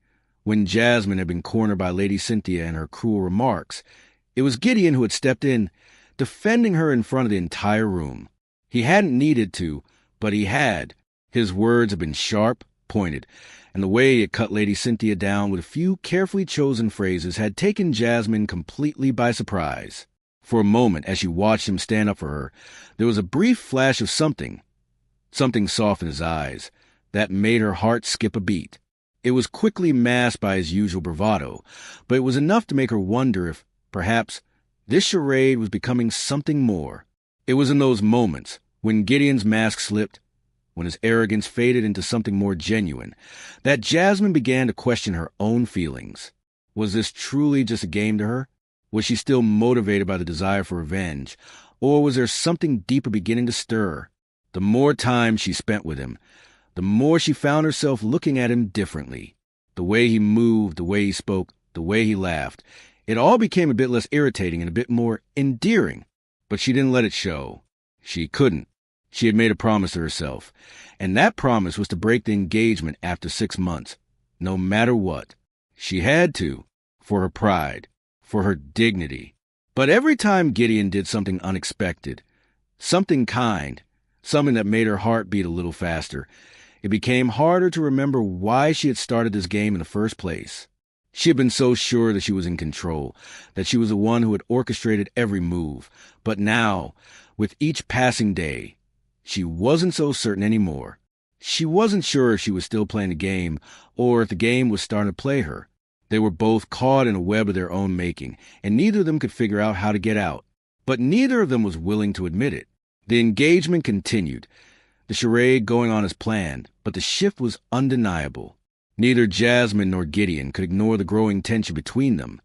when Jasmine had been cornered by Lady Cynthia and her cruel remarks, it was Gideon who had stepped in, defending her in front of the entire room. He hadn't needed to, but he had. His words had been sharp, pointed, and the way he had cut Lady Cynthia down with a few carefully chosen phrases had taken Jasmine completely by surprise. For a moment, as she watched him stand up for her, there was a brief flash of something soft in his eyes, that made her heart skip a beat. It was quickly masked by his usual bravado, but it was enough to make her wonder if, perhaps, this charade was becoming something more. It was in those moments, When Gideon's mask slipped, when his arrogance faded into something more genuine, that Jasmine began to question her own feelings. Was this truly just a game to her? Was she still motivated by the desire for revenge? Or was there something deeper beginning to stir? The more time she spent with him, the more she found herself looking at him differently. The way he moved, the way he spoke, the way he laughed, it all became a bit less irritating and a bit more endearing. But she didn't let it show. She couldn't. She had made a promise to herself, and that promise was to break the engagement after 6 months, no matter what. She had to, for her pride, for her dignity. But every time Gideon did something unexpected, something kind, something that made her heart beat a little faster, it became harder to remember why she had started this game in the first place. She had been so sure that she was in control, that she was the one who had orchestrated every move. But now, with each passing day, she wasn't so certain anymore. She wasn't sure if she was still playing the game or if the game was starting to play her. They were both caught in a web of their own making, and neither of them could figure out how to get out. But neither of them was willing to admit it. The engagement continued, the charade going on as planned, but the shift was undeniable. Neither Jasmine nor Gideon could ignore the growing tension between them,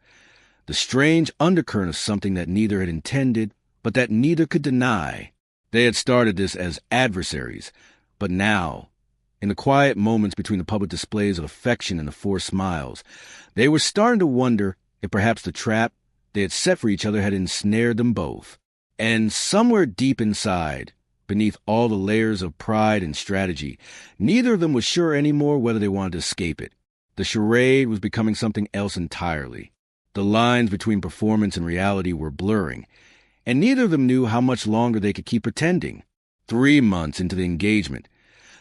the strange undercurrent of something that neither had intended, but that neither could deny. They had started this as adversaries, but now, in the quiet moments between the public displays of affection and the forced smiles, they were starting to wonder if perhaps the trap they had set for each other had ensnared them both. And somewhere deep inside, beneath all the layers of pride and strategy, neither of them was sure anymore whether they wanted to escape it. The charade was becoming something else entirely. The lines between performance and reality were blurring, and neither of them knew how much longer they could keep pretending. 3 months into the engagement,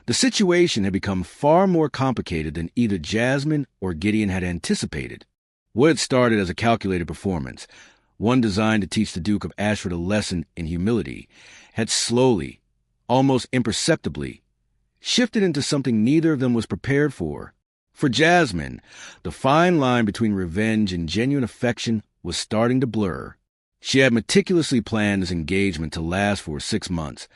the situation had become far more complicated than either Jasmine or Gideon had anticipated. What had started as a calculated performance, one designed to teach the Duke of Ashford a lesson in humility, had slowly, almost imperceptibly, shifted into something neither of them was prepared for. For Jasmine, the fine line between revenge and genuine affection was starting to blur. She had meticulously planned this engagement to last for 6 months,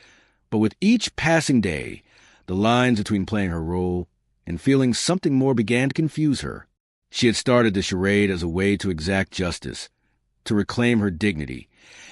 but with each passing day, the lines between playing her role and feeling something more began to confuse her. She had started the charade as a way to exact justice, to reclaim her dignity,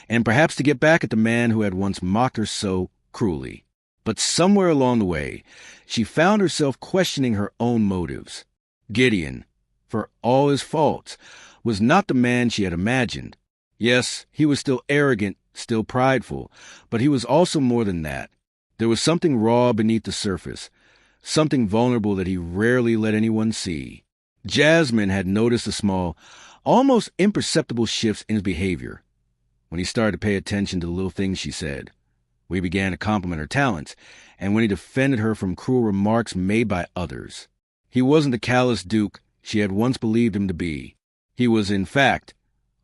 and perhaps to get back at the man who had once mocked her so cruelly. But somewhere along the way, she found herself questioning her own motives. Gideon, for all his faults, was not the man she had imagined. Yes, he was still arrogant, still prideful, but he was also more than that. There was something raw beneath the surface, something vulnerable that he rarely let anyone see. Jasmine had noticed the small, almost imperceptible shifts in his behavior. When he started to pay attention to the little things she said, when he began to compliment her talents, and when he defended her from cruel remarks made by others. He wasn't the callous duke she had once believed him to be. He was, in fact,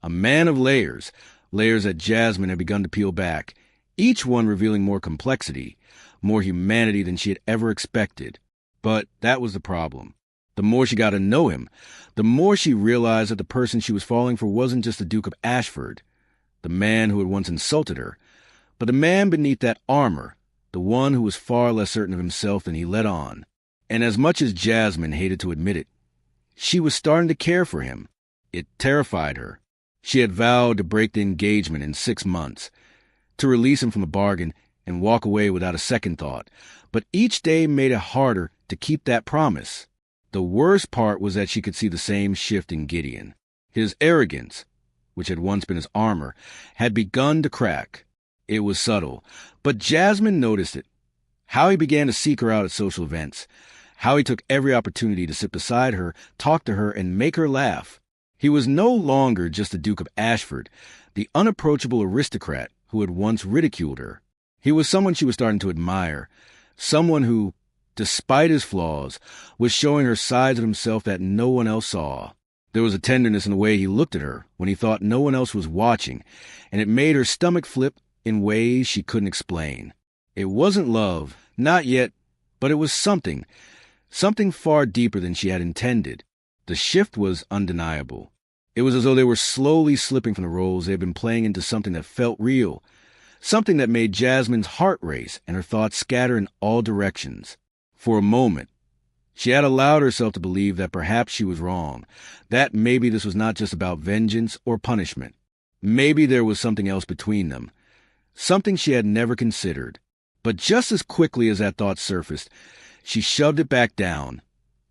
a man of layers, layers that Jasmine had begun to peel back, each one revealing more complexity, more humanity than she had ever expected. But that was the problem. The more she got to know him, the more she realized that the person she was falling for wasn't just the Duke of Ashford, the man who had once insulted her, but the man beneath that armor, the one who was far less certain of himself than he let on. And as much as Jasmine hated to admit it, she was starting to care for him. It terrified her. She had vowed to break the engagement in 6 months, to release him from the bargain and walk away without a second thought, but each day made it harder to keep that promise. The worst part was that she could see the same shift in Gideon. His arrogance, which had once been his armor, had begun to crack. It was subtle, but Jasmine noticed it. How he began to seek her out at social events, how he took every opportunity to sit beside her, talk to her, and make her laugh. He was no longer just the Duke of Ashford, the unapproachable aristocrat who had once ridiculed her. He was someone she was starting to admire, someone who, despite his flaws, was showing her sides of himself that no one else saw. There was a tenderness in the way he looked at her when he thought no one else was watching, and it made her stomach flip in ways she couldn't explain. It wasn't love, not yet, but it was something far deeper than she had intended. The shift was undeniable. It was as though they were slowly slipping from the roles they had been playing into something that felt real, something that made Jasmine's heart race and her thoughts scatter in all directions. For a moment, she had allowed herself to believe that perhaps she was wrong, that maybe this was not just about vengeance or punishment. Maybe there was something else between them, something she had never considered. But just as quickly as that thought surfaced, she shoved it back down,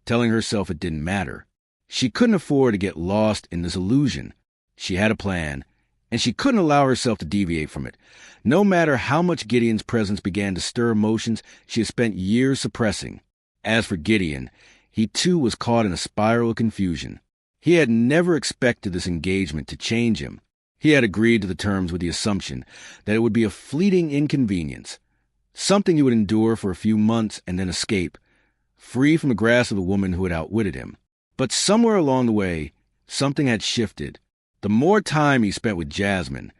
telling herself it didn't matter. She couldn't afford to get lost in this illusion. She had a plan, and she couldn't allow herself to deviate from it. No matter how much Gideon's presence began to stir emotions she had spent years suppressing. As for Gideon, he too was caught in a spiral of confusion. He had never expected this engagement to change him. He had agreed to the terms with the assumption that it would be a fleeting inconvenience, something he would endure for a few months and then escape, free from the grasp of the woman who had outwitted him. But somewhere along the way, something had shifted. The more time he spent with Jasmine,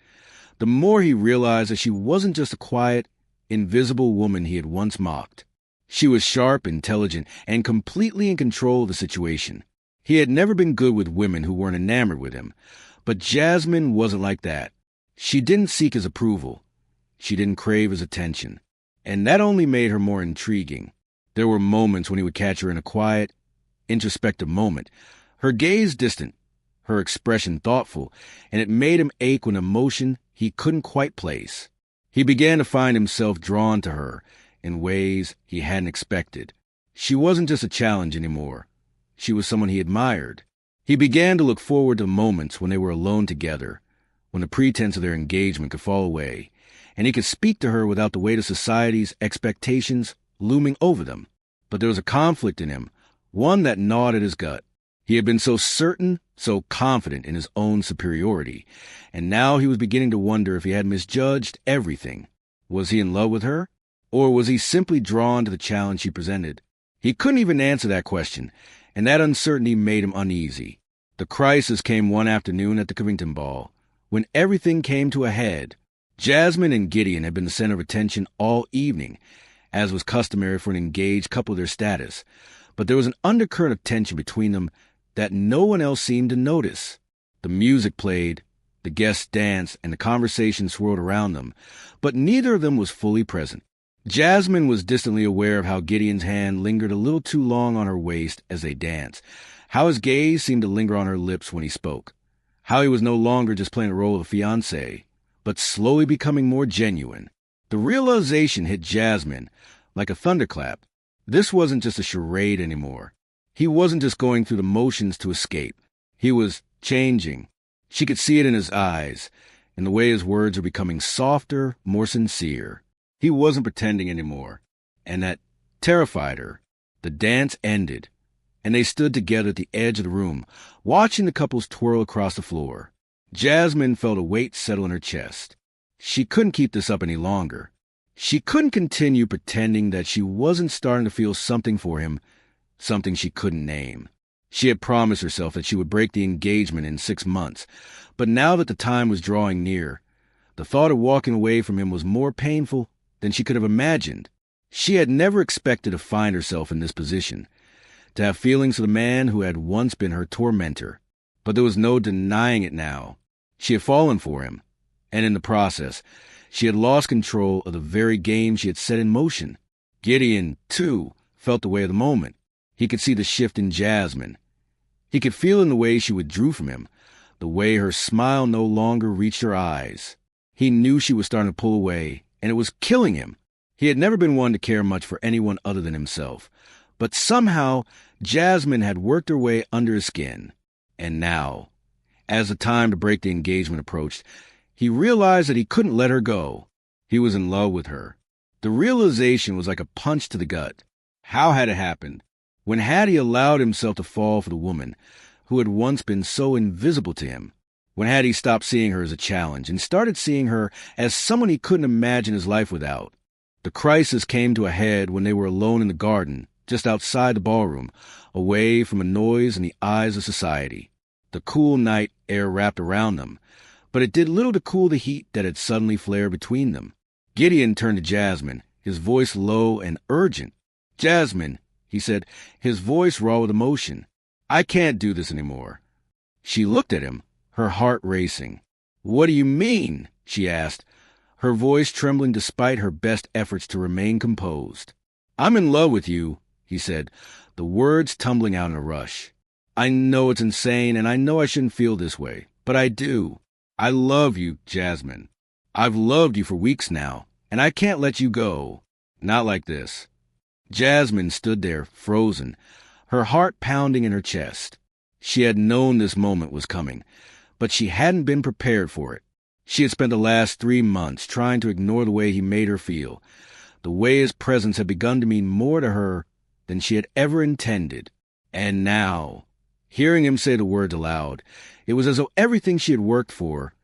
the more he realized that she wasn't just a quiet, invisible woman he had once mocked. She was sharp, intelligent, and completely in control of the situation. He had never been good with women who weren't enamored with him, but Jasmine wasn't like that. She didn't seek his approval. She didn't crave his attention. And that only made her more intriguing. There were moments when he would catch her in a quiet, introspective moment, her gaze distant, her expression thoughtful, and it made him ache with emotion he couldn't quite place. He began to find himself drawn to her in ways he hadn't expected. She wasn't just a challenge anymore. She was someone he admired. He began to look forward to moments when they were alone together, when the pretense of their engagement could fall away, and he could speak to her without the weight of society's expectations looming over them. But there was a conflict in him, one that gnawed at his gut. He had been so certain, so confident in his own superiority, and now he was beginning to wonder if he had misjudged everything. Was he in love with her, or was he simply drawn to the challenge she presented? He couldn't even answer that question, and that uncertainty made him uneasy. The crisis came one afternoon at the Covington ball, when everything came to a head. Jasmine and Gideon had been the center of attention all evening, as was customary for an engaged couple of their status, but there was an undercurrent of tension between them that no one else seemed to notice. The music played, the guests danced, and the conversation swirled around them, but neither of them was fully present. Jasmine was distantly aware of how Gideon's hand lingered a little too long on her waist as they danced, how his gaze seemed to linger on her lips when he spoke, how he was no longer just playing the role of a fiancé, but slowly becoming more genuine. The realization hit Jasmine like a thunderclap. This wasn't just a charade anymore. He wasn't just going through the motions to escape. He was changing. She could see it in his eyes, in the way his words were becoming softer, more sincere. He wasn't pretending anymore, and that terrified her. The dance ended, and they stood together at the edge of the room, watching the couples twirl across the floor. Jasmine felt a weight settle in her chest. She couldn't keep this up any longer. She couldn't continue pretending that she wasn't starting to feel something for him, something she couldn't name. She had promised herself that she would break the engagement in 6 months, but now that the time was drawing near, the thought of walking away from him was more painful than she could have imagined. She had never expected to find herself in this position, to have feelings for the man who had once been her tormentor, but there was no denying it now. She had fallen for him, and in the process, she had lost control of the very game she had set in motion. Gideon, too, felt the weight of the moment. He could see the shift in Jasmine. He could feel in the way she withdrew from him, the way her smile no longer reached her eyes. He knew she was starting to pull away, and it was killing him. He had never been one to care much for anyone other than himself, but somehow Jasmine had worked her way under his skin. And now, as the time to break the engagement approached, he realized that he couldn't let her go. He was in love with her. The realization was like a punch to the gut. How had it happened? When had he allowed himself to fall for the woman who had once been so invisible to him? When had he stopped seeing her as a challenge and started seeing her as someone he couldn't imagine his life without? The crisis came to a head when they were alone in the garden, just outside the ballroom, away from the noise and the eyes of society. The cool night air wrapped around them, but it did little to cool the heat that had suddenly flared between them. Gideon turned to Jasmine, his voice low and urgent. "Jasmine," he said, his voice raw with emotion, "I can't do this anymore." She looked at him, her heart racing. "What do you mean?" she asked, her voice trembling despite her best efforts to remain composed. "I'm in love with you," he said, the words tumbling out in a rush. "I know it's insane, and I know I shouldn't feel this way, but I do. I love you, Jasmine. I've loved you for weeks now, and I can't let you go. Not like this." Jasmine stood there, frozen, her heart pounding in her chest. She had known this moment was coming, but she hadn't been prepared for it. She had spent the last 3 months trying to ignore the way he made her feel, the way his presence had begun to mean more to her than she had ever intended. And now, hearing him say the words aloud, it was as though everything she had worked for,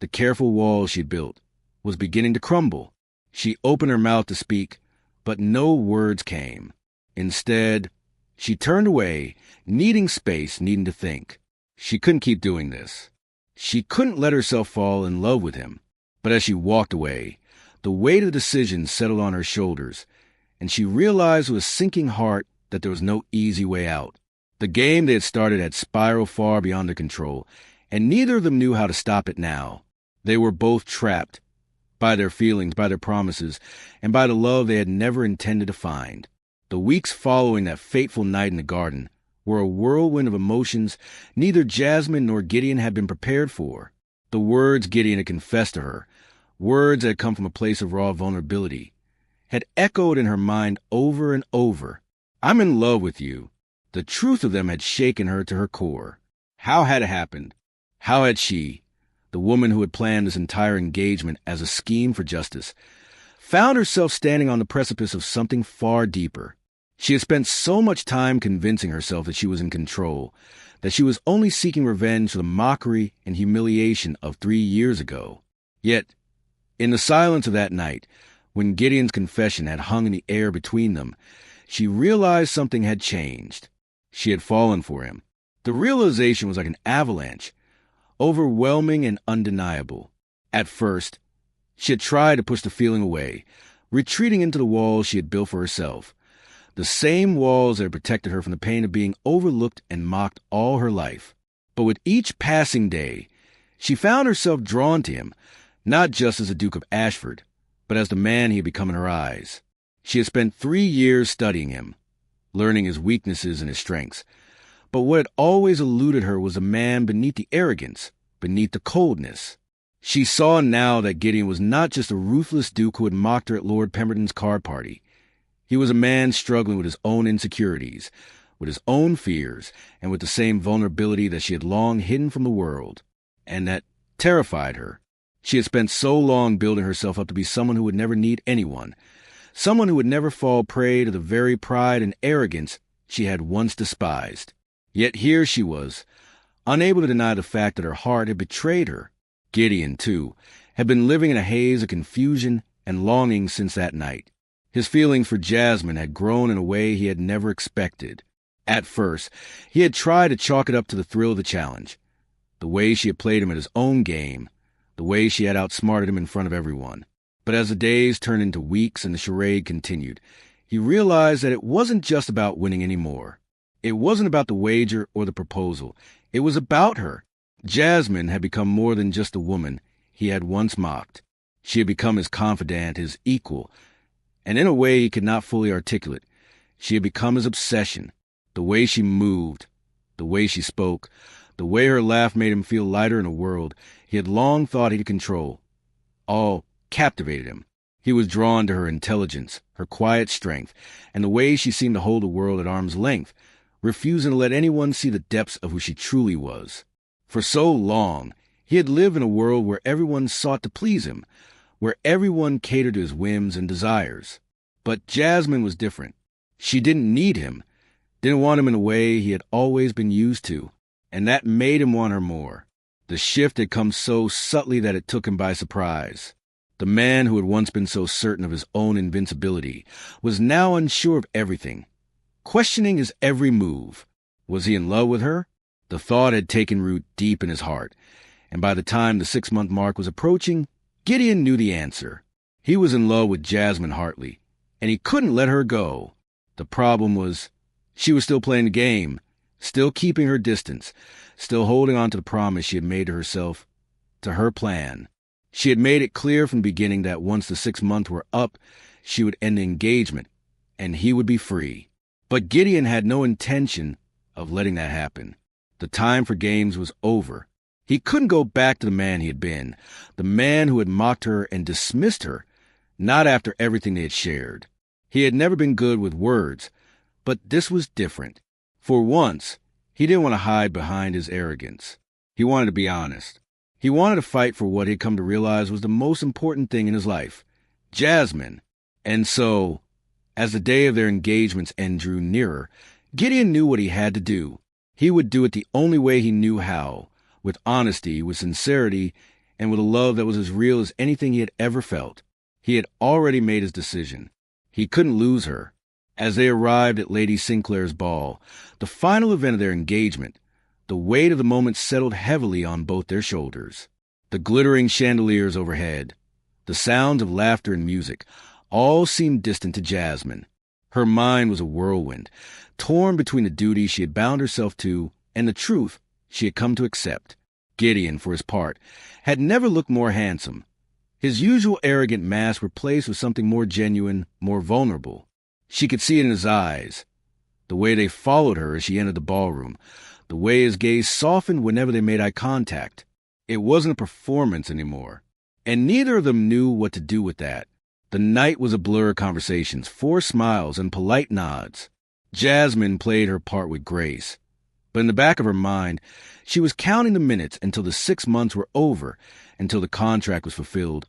the careful walls she'd built, was beginning to crumble. She opened her mouth to speak, but no words came. Instead, she turned away, needing space, needing to think. She couldn't keep doing this. She couldn't let herself fall in love with him. But as she walked away, the weight of the decision settled on her shoulders, and she realized with a sinking heart that there was no easy way out. The game they had started had spiraled far beyond their control, and neither of them knew how to stop it now. They were both trapped by their feelings, by their promises, and by the love they had never intended to find. The weeks following that fateful night in the garden were a whirlwind of emotions neither Jasmine nor Gideon had been prepared for. The words Gideon had confessed to her, words that had come from a place of raw vulnerability, had echoed in her mind over and over. "I'm in love with you." The truth of them had shaken her to her core. How had it happened? How had she, the woman who had planned this entire engagement as a scheme for justice, found herself standing on the precipice of something far deeper? She had spent so much time convincing herself that she was in control, that she was only seeking revenge for the mockery and humiliation of 3 years ago. Yet, in the silence of that night, when Gideon's confession had hung in the air between them, she realized something had changed. She had fallen for him. The realization was like an avalanche, overwhelming and undeniable. At first, she had tried to push the feeling away, retreating into the walls she had built for herself, the same walls that had protected her from the pain of being overlooked and mocked all her life. But with each passing day, she found herself drawn to him, not just as the Duke of Ashford, but as the man he had become in her eyes. She had spent 3 years studying him, learning his weaknesses and his strengths. But what had always eluded her was a man beneath the arrogance, beneath the coldness. She saw now that Gideon was not just a ruthless duke who had mocked her at Lord Pemberton's card party. He was a man struggling with his own insecurities, with his own fears, and with the same vulnerability that she had long hidden from the world, and that terrified her. She had spent so long building herself up to be someone who would never need anyone, someone who would never fall prey to the very pride and arrogance she had once despised. Yet here she was, unable to deny the fact that her heart had betrayed her. Gideon, too, had been living in a haze of confusion and longing since that night. His feelings for Jasmine had grown in a way he had never expected. At first, he had tried to chalk it up to the thrill of the challenge, the way she had played him at his own game, the way she had outsmarted him in front of everyone. But as the days turned into weeks and the charade continued, he realized that it wasn't just about winning anymore. It wasn't about the wager or the proposal. It was about her. Jasmine had become more than just the woman he had once mocked. She had become his confidant, his equal, and in a way he could not fully articulate, she had become his obsession. The way she moved, the way she spoke, the way her laugh made him feel lighter in a world he had long thought he could control, all captivated him. He was drawn to her intelligence, her quiet strength, and the way she seemed to hold the world at arm's length, refusing to let anyone see the depths of who she truly was. For so long, he had lived in a world where everyone sought to please him, where everyone catered to his whims and desires. But Jasmine was different. She didn't need him, didn't want him in a way he had always been used to, and that made him want her more. The shift had come so subtly that it took him by surprise. The man who had once been so certain of his own invincibility was now unsure of everything, questioning his every move. Was he in love with her? The thought had taken root deep in his heart, and by the time the 6-month mark was approaching, Gideon knew the answer. He was in love with Jasmine Hartley, and he couldn't let her go. The problem was, she was still playing the game, still keeping her distance, still holding on to the promise she had made to herself, to her plan. She had made it clear from the beginning that once the 6 months were up, she would end the engagement, and he would be free. But Gideon had no intention of letting that happen. The time for games was over. He couldn't go back to the man he had been, the man who had mocked her and dismissed her, not after everything they had shared. He had never been good with words, but this was different. For once, he didn't want to hide behind his arrogance. He wanted to be honest. He wanted to fight for what he had come to realize was the most important thing in his life, Jasmine. And so, as the day of their engagement's end drew nearer, Gideon knew what he had to do. He would do it the only way he knew how, with honesty, with sincerity, and with a love that was as real as anything he had ever felt. He had already made his decision. He couldn't lose her. As they arrived at Lady Sinclair's ball, the final event of their engagement, the weight of the moment settled heavily on both their shoulders. The glittering chandeliers overhead, the sounds of laughter and music, all seemed distant to Jasmine. Her mind was a whirlwind, torn between the duty she had bound herself to and the truth she had come to accept. Gideon, for his part, had never looked more handsome. His usual arrogant mask replaced with something more genuine, more vulnerable. She could see it in his eyes, the way they followed her as she entered the ballroom, the way his gaze softened whenever they made eye contact. It wasn't a performance anymore, and neither of them knew what to do with that. The night was a blur of conversations, forced smiles, and polite nods. Jasmine played her part with grace, but in the back of her mind, she was counting the minutes until the 6 months were over, until the contract was fulfilled,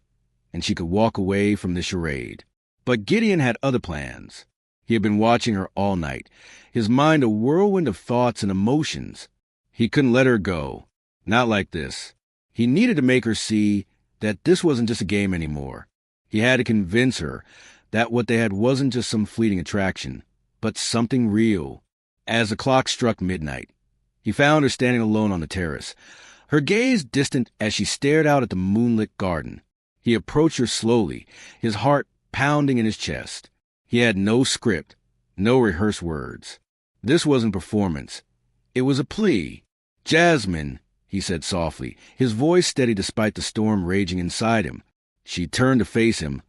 and she could walk away from the charade. But Gideon had other plans. He had been watching her all night, his mind a whirlwind of thoughts and emotions. He couldn't let her go. Not like this. He needed to make her see that this wasn't just a game anymore. He had to convince her that what they had wasn't just some fleeting attraction, but something real. As the clock struck midnight, he found her standing alone on the terrace, her gaze distant as she stared out at the moonlit garden. He approached her slowly, his heart pounding in his chest. He had no script, no rehearsed words. This wasn't performance. It was a plea. "Jasmine," he said softly, his voice steady despite the storm raging inside him. She turned to face him,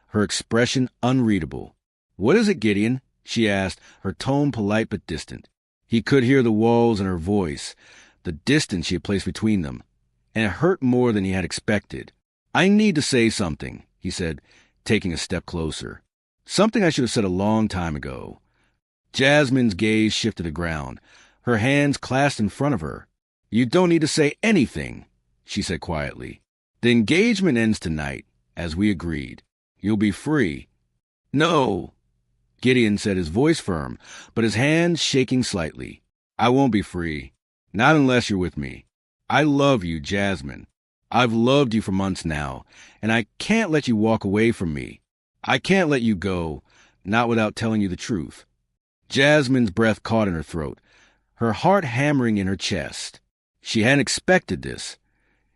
her expression unreadable. "What is it, Gideon?" she asked, her tone polite but distant. He could hear the walls in her voice, the distance she had placed between them, and it hurt more than he had expected. "I need to say something," he said, taking a step closer. "Something I should have said a long time ago." Jasmine's gaze shifted to the ground, her hands clasped in front of her. "You don't need to say anything," she said quietly. "The engagement ends tonight, as we agreed. You'll be free." "No," Gideon said, his voice firm, but his hands shaking slightly. "I won't be free. Not unless you're with me. I love you, Jasmine. I've loved you for months now, and I can't let you walk away from me. I can't let you go, not without telling you the truth." Jasmine's breath caught in her throat, her heart hammering in her chest. She hadn't expected this.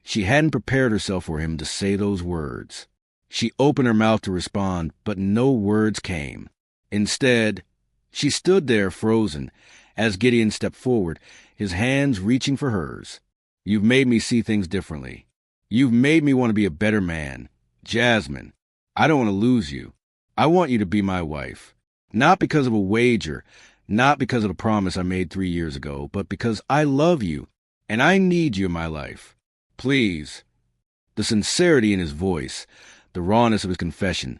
She hadn't prepared herself for him to say those words. She opened her mouth to respond, but no words came. Instead, she stood there frozen, as Gideon stepped forward, his hands reaching for hers. "You've made me see things differently. You've made me want to be a better man. Jasmine, I don't want to lose you. I want you to be my wife. Not because of a wager, not because of a promise I made 3 years ago, but because I love you, and I need you in my life. Please." The sincerity in his voice, the rawness of his confession,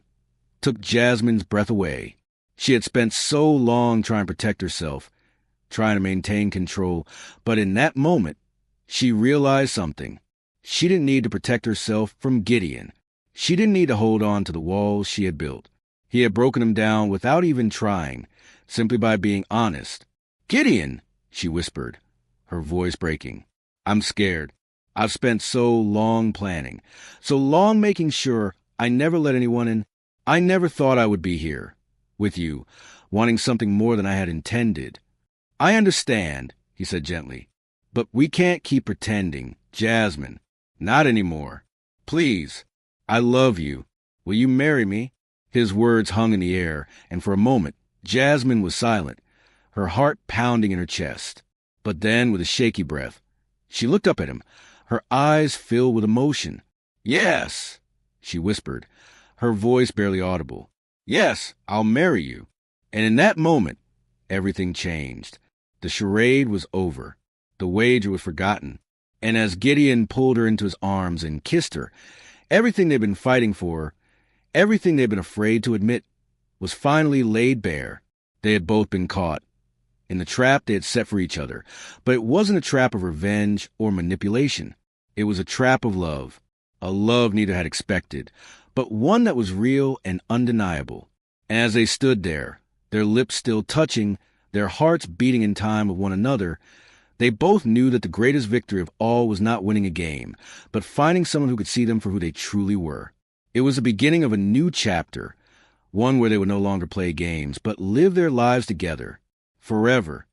took Jasmine's breath away. She had spent so long trying to protect herself, trying to maintain control, but in that moment, she realized something. She didn't need to protect herself from Gideon. She didn't need to hold on to the walls she had built. He had broken them down without even trying, simply by being honest. "Gideon," she whispered, her voice breaking. "I'm scared. I've spent so long planning, so long making sure I never let anyone in. I never thought I would be here, with you, wanting something more than I had intended." "I understand," he said gently, "but we can't keep pretending, Jasmine. Not anymore. Please. I love you. Will you marry me?" His words hung in the air, and for a moment, Jasmine was silent, her heart pounding in her chest. But then, with a shaky breath, she looked up at him, her eyes filled with emotion. Yes, she whispered, her voice barely audible. Yes, I'll marry you. And in that moment, everything changed. The charade was over. The wager was forgotten. And as Gideon pulled her into his arms and kissed her, everything they'd been fighting for, everything they'd been afraid to admit, was finally laid bare. They had both been caught in the trap they had set for each other. But it wasn't a trap of revenge or manipulation. It was a trap of love. A love neither had expected, but one that was real and undeniable. And as they stood there, their lips still touching, their hearts beating in time with one another, they both knew that the greatest victory of all was not winning a game, but finding someone who could see them for who they truly were. It was the beginning of a new chapter, one where they would no longer play games, but live their lives together, forever,